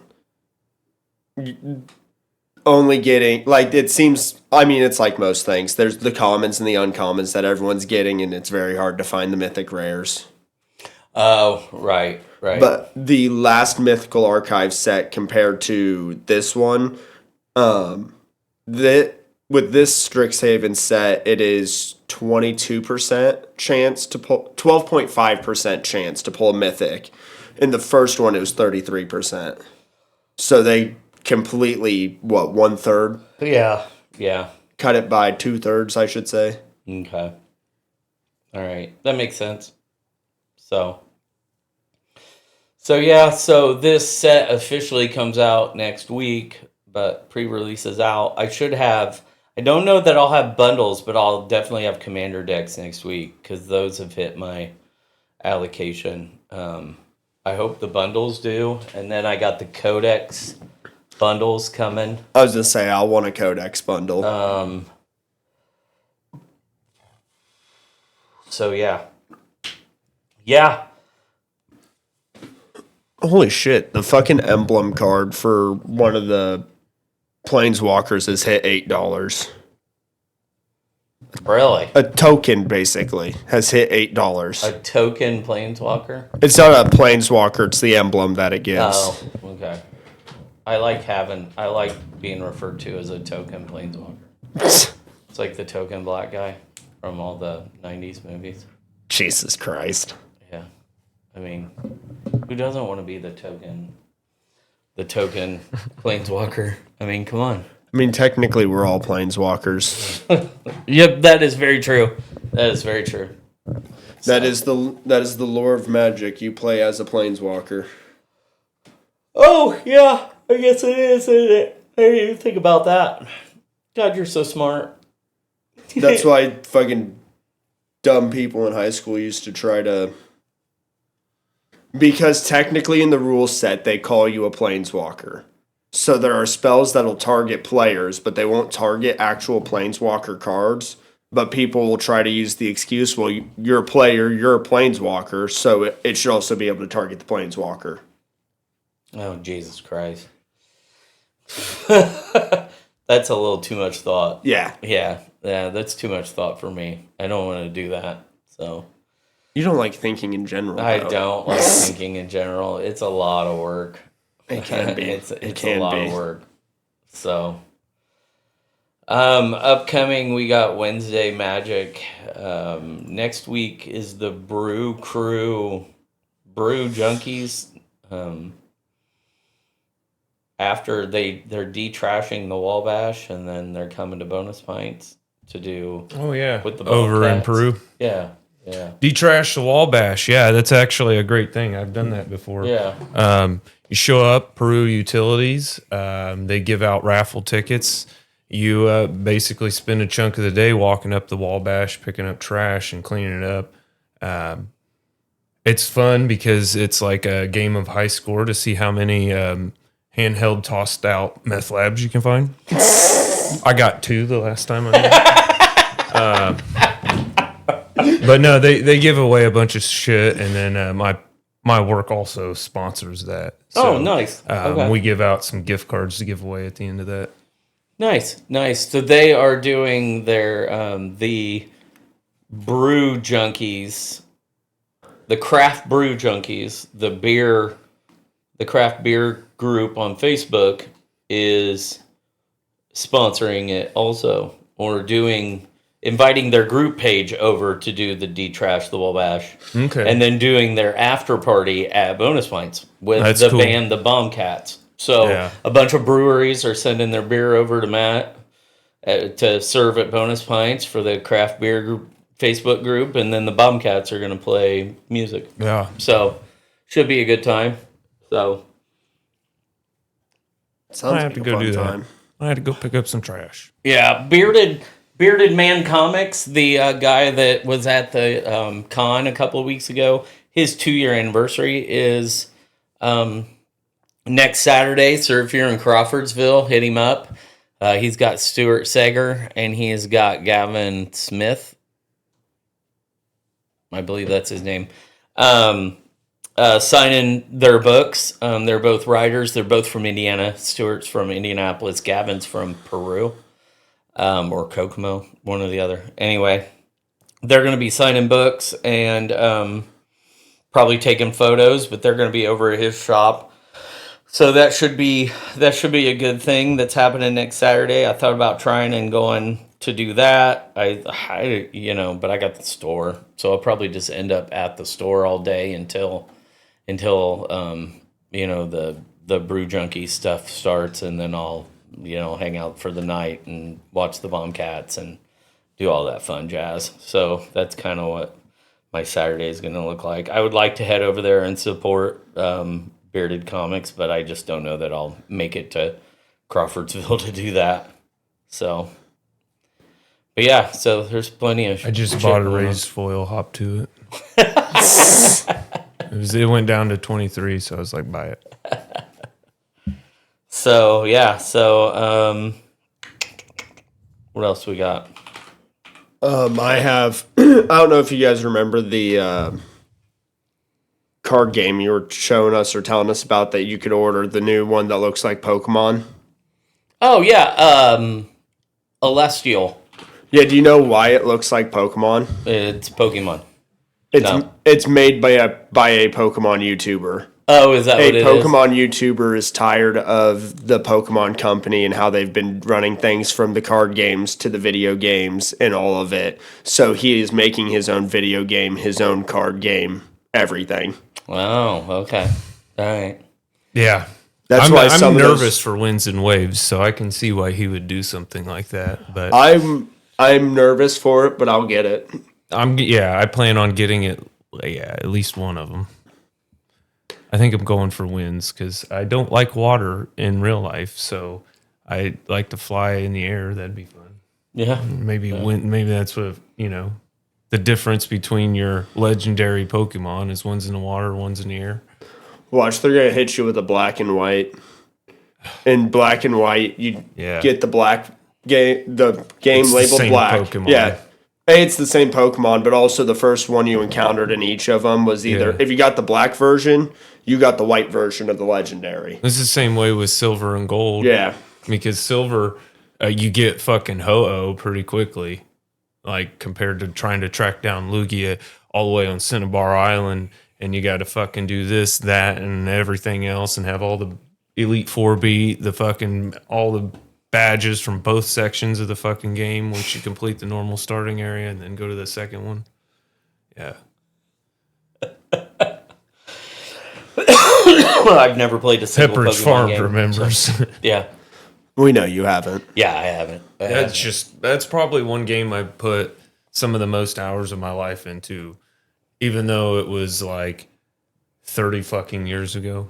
only getting, like, it seems, I mean, it's like most things. There's the commons and the uncommons that everyone's getting, and it's very hard to find the mythic rares. Oh, right. But the last Mythical Archive set compared to this one, with this Strixhaven set, it is 22% chance to pull, 12.5% chance to pull a mythic. In the first one, it was 33%. So they completely, 1/3? Yeah. Cut it by 2/3, I should say. Okay. All right. That makes sense. So this set officially comes out next week, but pre-release is out. I don't know that I'll have bundles, but I'll definitely have commander decks next week because those have hit my allocation. I hope the bundles do. And then I got the Codex bundles coming. I was going to say, I want a Codex bundle. So yeah. Yeah. Holy shit, the fucking emblem card for one of the Planeswalkers has hit $8. Really? A token, basically, has hit $8. A token planeswalker? It's not a Planeswalker, it's the emblem that it gives. Oh, okay. I like being referred to as a token planeswalker. It's like the token black guy from all the 90s movies. Jesus Christ. Yeah. I mean, who doesn't want to be the token planeswalker? I mean, come on. I mean, technically, we're all Planeswalkers. Yep, that is very true. That is very true. That is the lore of Magic. You play as a Planeswalker. Oh, yeah. I guess it is, isn't it? I didn't even think about that. God, you're so smart. That's why fucking dumb people in high school used to try to... Because technically in the rule set, they call you a Planeswalker. So there are spells that'll target players, but they won't target actual planeswalker cards. But people will try to use the excuse, well, you're a player, you're a planeswalker, so it should also be able to target the planeswalker. Oh, Jesus Christ. That's a little too much thought. Yeah. Yeah, that's too much thought for me. I don't want to do that. So You don't like thinking in general. I though. don't like thinking in general. It's a lot of work. It can be. It's can a lot be. of work. So upcoming we got Wednesday Magic. Next week is the Brew Junkies. After they're de-trashing the Wabash, and then they're coming to Bonus Pints to do with the over in Bobcats. Peru. Yeah. Detrash the Wabash. Yeah, that's actually a great thing. I've done that before. Yeah. You show up, Peru Utilities. They give out raffle tickets. You basically spend a chunk of the day walking up the Wabash, picking up trash and cleaning it up. It's fun because it's like a game of high score to see how many handheld tossed out meth labs you can find. I got 2 the last time I did. But no, they give away a bunch of shit, and then my work also sponsors that. So, Nice. Okay. We give out some gift cards to give away at the end of that. Nice. So they are doing their the Brew Junkies, the Craft Brew Junkies, the craft beer group on Facebook is sponsoring it also, or inviting their group page over to do the De-Trash the Wabash. Okay. And then doing their after party at Bonus Points with That's the cool. band, the Bombcats. So a bunch of breweries are sending their beer over to Matt to serve at Bonus Pints for the craft beer group, Facebook group, and then the Bombcats are going to play music. Yeah. So should be a good time. So Sounds I have like to a go fun do time. that. I had to go pick up some trash. yeah, Bearded Man Comics, the guy that was at the con a couple of weeks ago, his 2-year anniversary is next Saturday. So if you're in Crawfordsville, hit him up. He's got Stuart Sager and he has got Gavin Smith. I believe that's his name. Signing their books. They're both writers. They're both from Indiana. Stuart's from Indianapolis. Gavin's from Peru. Or Kokomo, one or the other. Anyway, they're going to be signing books and probably taking photos, but they're going to be over at his shop. So that should be a good thing that's happening next Saturday. I thought about trying and going to do that. I but I got the store, so I'll probably just end up at the store all day until the Brew Junkie stuff starts, and then I'll hang out for the night and watch the Bombcats and do all that fun jazz. So that's kind of what my Saturday is going to look like. I would like to head over there and support Bearded Comics, but I just don't know that I'll make it to Crawfordsville to do that. So, but yeah, so there's plenty of. I just shit bought a going on. raised foil, hop to it. It went down to 23, so I was like, buy it. So yeah, what else we got? I have. I don't know if you guys remember the card game you were showing us or telling us about that you could order the new one that looks like Pokemon. Oh yeah, Celestial. Yeah, do you know why it looks like Pokemon? It's Pokemon. It's made by a Pokemon YouTuber. Oh, is that what it is? A Pokemon YouTuber is tired of the Pokemon company and how they've been running things from the card games to the video games and all of it. So he is making his own video game, his own card game, everything. Wow. Okay. All right. Yeah. That's why I'm some of nervous those, for Winds and Waves, so I can see why he would do something like that. But I'm nervous for it, but I'll get it. I plan on getting it. Yeah, at least one of them. I think I'm going for Winds because I don't like water in real life, so I like to fly in the air. That'd be fun. Yeah. Maybe maybe that's what the difference between your legendary Pokemon is one's in the water, one's in the air. Watch, they're gonna hit you with a black and white. in black and white. You Yeah. get the game It's the labeled same black. Pokemon. Yeah. It's the same Pokemon, but also the first one you encountered in each of them was either, if you got the black version, you got the white version of the legendary. It's the same way with silver and gold. Yeah. Because silver, you get fucking Ho-Oh pretty quickly, like compared to trying to track down Lugia all the way on Cinnabar Island, and you got to fucking do this, that, and everything else, and have all the Elite Four beat, all the badges from both sections of the fucking game once you complete the normal starting area and then go to the second one. Yeah. I've never played a single Pepperidge Pokemon Farm game. remembers. Yeah. We know you haven't. Yeah, I haven't. That's probably one game I put some of the most hours of my life into, even though it was like 30 fucking years ago.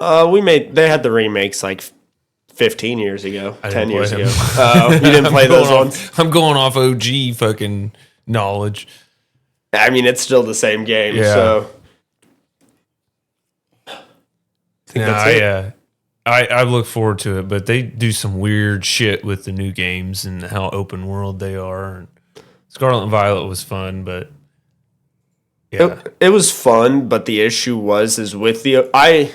They had the remakes like 15 years ago, I 10 didn't years play ago. them. You didn't play those ones? I'm going off OG fucking knowledge. I mean, it's still the same game, Yeah. so. I look forward to it, but they do some weird shit with the new games and how open world they are. And Scarlet and Violet was fun, but yeah. It was fun, but the issue is with the I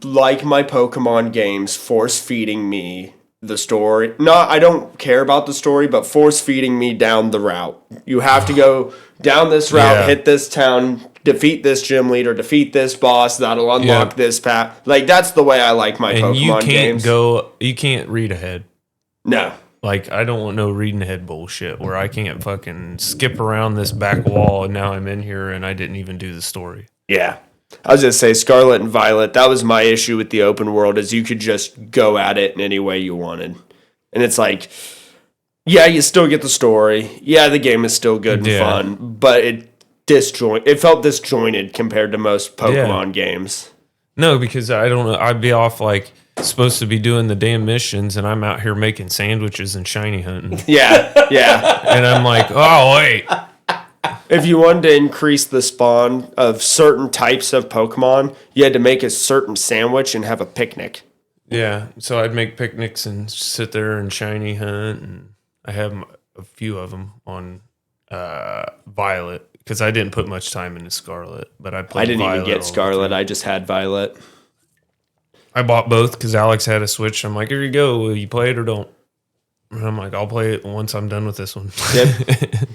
like my Pokemon games force feeding me the story. I don't care about the story, but force feeding me down the route. You have to go down this route, hit this town, defeat this gym leader, defeat this boss, that'll unlock this path. Like, that's the way I like my Pokemon games. You can't read ahead. No. Like, I don't want no reading ahead bullshit where I can't fucking skip around this back wall and now I'm in here and I didn't even do the story. Yeah. I was going to say Scarlet and Violet, that was my issue with the open world, is you could just go at it in any way you wanted. And it's like, yeah, you still get the story. Yeah, the game is still good and fun, but it felt disjointed compared to most Pokemon games. No, because I don't know. I'd be off like supposed to be doing the damn missions and I'm out here making sandwiches and shiny hunting. Yeah. And I'm like, oh, wait. If you wanted to increase the spawn of certain types of Pokemon, you had to make a certain sandwich and have a picnic. Yeah, so I'd make picnics and sit there and shiny hunt, and I have a few of them on Violet because I didn't put much time into Scarlet, but I didn't Violet even get Scarlet. I just had Violet. I bought both because Alex had a Switch. I'm like, here you go. Will you play it or don't? And I'm like, I'll play it once I'm done with this one. Yep.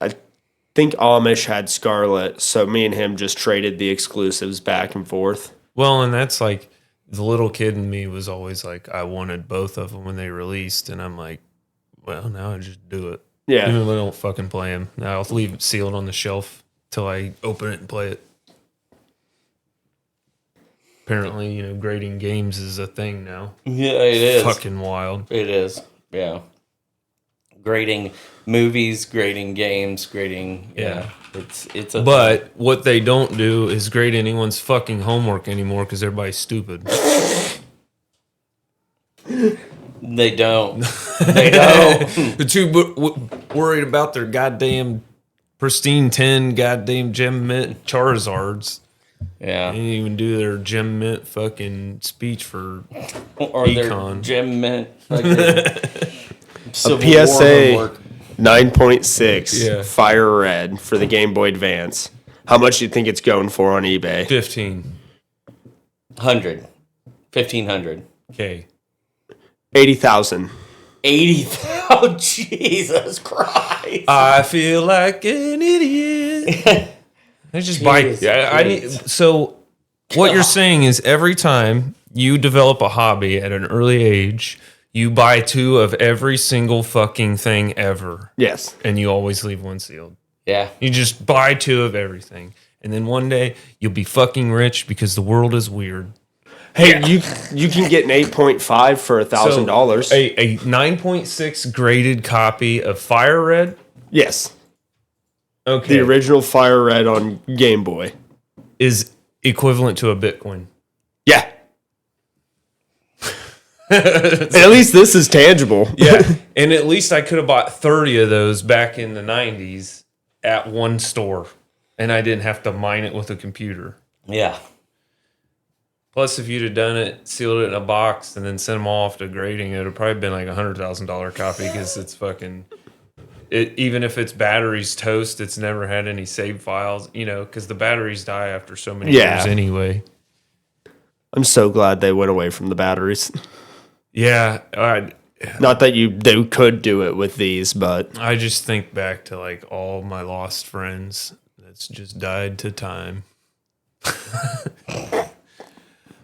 I think Amish had Scarlet, so me and him just traded the exclusives back and forth. Well, and that's like the little kid in me was always like, I wanted both of them when they released, and I'm like, well, now I just do it. Yeah. Even though I don't fucking play them. Now I'll leave it sealed on the shelf till I open it and play it. Apparently, grading games is a thing now. Yeah, it is. Fucking wild. It is. Yeah. Grading movies, grading games, grading. Yeah. It's a. But what they don't do is grade anyone's fucking homework anymore because everybody's stupid. They don't. They don't. They're too worried about their goddamn pristine 10 goddamn gem mint Charizards. Yeah. They didn't even do their gem mint fucking speech for or econ. Their gem mint. Like a PSA 9.6 Yeah. Fire Red for the Game Boy Advance. How much do you think it's going for on eBay? 1,500. Okay. 80,000. 80,000. Jesus Christ. I feel like an idiot. I just buy. I need. So, what you're saying is every time you develop a hobby at an early age, you buy 2 of every single fucking thing ever. Yes. And you always leave one sealed. Yeah. You just buy 2 of everything. And then one day you'll be fucking rich because the world is weird. Hey, you can get an 8.5 for $1,000. So, a 9.6 graded copy of Fire Red? Yes. Okay. The original Fire Red on Game Boy is equivalent to a Bitcoin. Yeah. At least this is tangible. Yeah. And at least I could have bought 30 of those back in the 90s at one store. And I didn't have to mine it with a computer. Yeah. Plus, if you'd have done it, sealed it in a box, and then sent them all off to grading, it would have probably been like $100,000 copy because it's fucking. Even if its batteries toast, it's never had any save files, you know, because the batteries die after so many years anyway. I'm so glad they went away from the batteries. Yeah, Not that they could do it with these, but I just think back to like all my lost friends that's just died to time.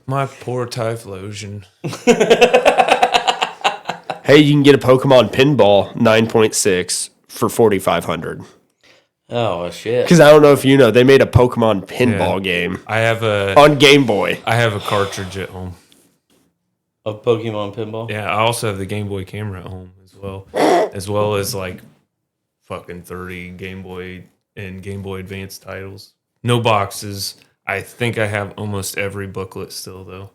My poor Typhlosion. hey, you can get a Pokemon Pinball 9.6 for $4,500. Oh shit! Because I don't know if you know, they made a Pokemon Pinball game. I have on Game Boy. I have a cartridge at home. Of Pokemon Pinball? Yeah, I also have the Game Boy camera at home as well as like fucking 30 Game Boy and Game Boy Advance titles. No boxes. I think I have almost every booklet still, though.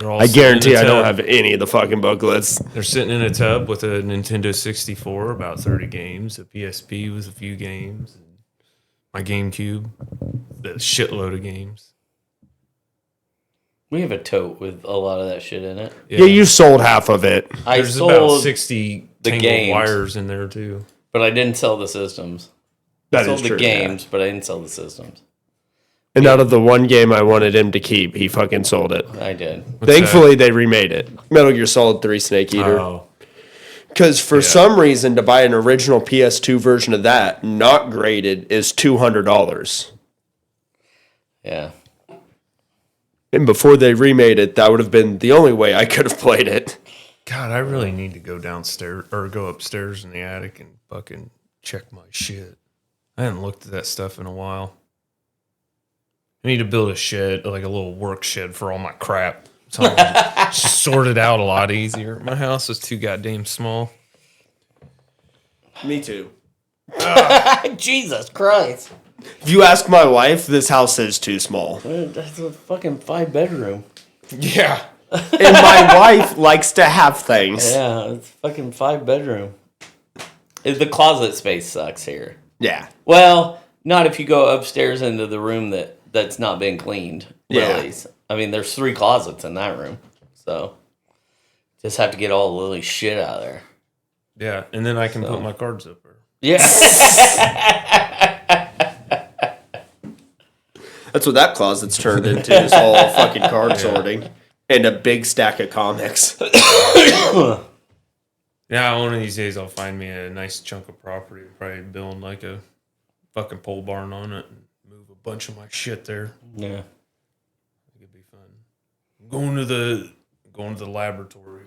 I guarantee I don't have any of the fucking booklets. They're sitting in a tub with a Nintendo 64, about 30 games, a PSP with a few games, and my GameCube, a shitload of games. We have a tote with a lot of that shit in it. Yeah, you sold half of it. There's about 60 tangled wires in there, too. But I didn't sell the systems. I sold the games, but I didn't sell the systems. And out of the one game I wanted him to keep, he fucking sold it. I did. Thankfully, they remade it. Metal Gear Solid 3 Snake Eater. Oh. Because for some reason, to buy an original PS2 version of that, not graded, is $200. Yeah. And before they remade it, that would have been the only way I could have played it. God, I really need to go downstairs or go upstairs in the attic and fucking check my shit. I haven't looked at that stuff in a while. I need to build a shed, like a little work shed for all my crap. So I can sort it out a lot easier. My house is too goddamn small. Me too. Jesus Christ. If you ask my wife, this house is too small. That's a fucking 5-bedroom. Yeah. And my wife likes to have things. Yeah, it's fucking 5-bedroom. The closet space sucks here. Yeah. Well, not if you go upstairs into the room that's not been cleaned. Lily's. Yeah. I mean, there's 3 closets in that room. So, just have to get all Lily's shit out of there. Yeah, and then I can put my cards up there. Yeah. That's what that closet's turned into, is all fucking card sorting. And a big stack of comics. Yeah, one of these days I'll find me a nice chunk of property, probably build like a fucking pole barn on it and move a bunch of my shit there. Yeah. It'd be fun. I'm going to the laboratory.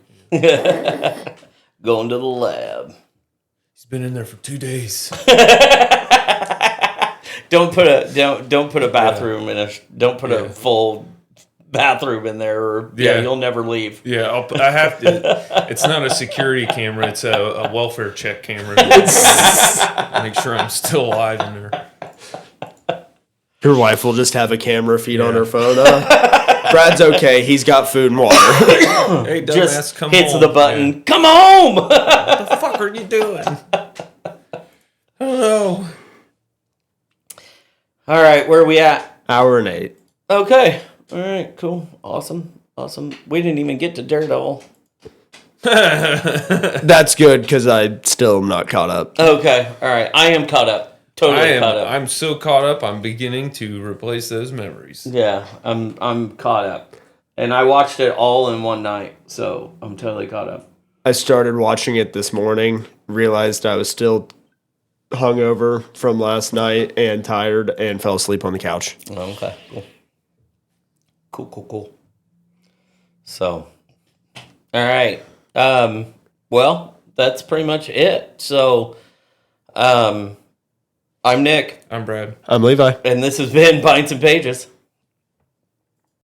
Going to the lab. He's been in there for 2 days. Don't put a bathroom in don't put a full bathroom in there, or you'll never leave. Yeah, I have to. It's not a security camera; it's a welfare check camera. Make sure I'm still alive in there. Your wife will just have a camera feed on her phone. Brad's okay. He's got food and water. Hey, dumbass, just come hits home. the button. Yeah. Come home. What the fuck are you doing? I don't know. All right, where are we at? Hour and 8. Okay. All right, cool. Awesome. We didn't even get to Daredevil. That's good, because I still am not caught up. Okay. All right. I am caught up. Totally caught up. I'm so caught up, I'm beginning to replace those memories. Yeah, I'm caught up. And I watched it all in one night, so I'm totally caught up. I started watching it this morning, realized I was still hungover from last night and tired, and fell asleep on the couch. Oh, okay, cool. So, all right. Well, that's pretty much it. So, I'm Nick. I'm Brad. I'm Levi. And this has been Pints and Pages.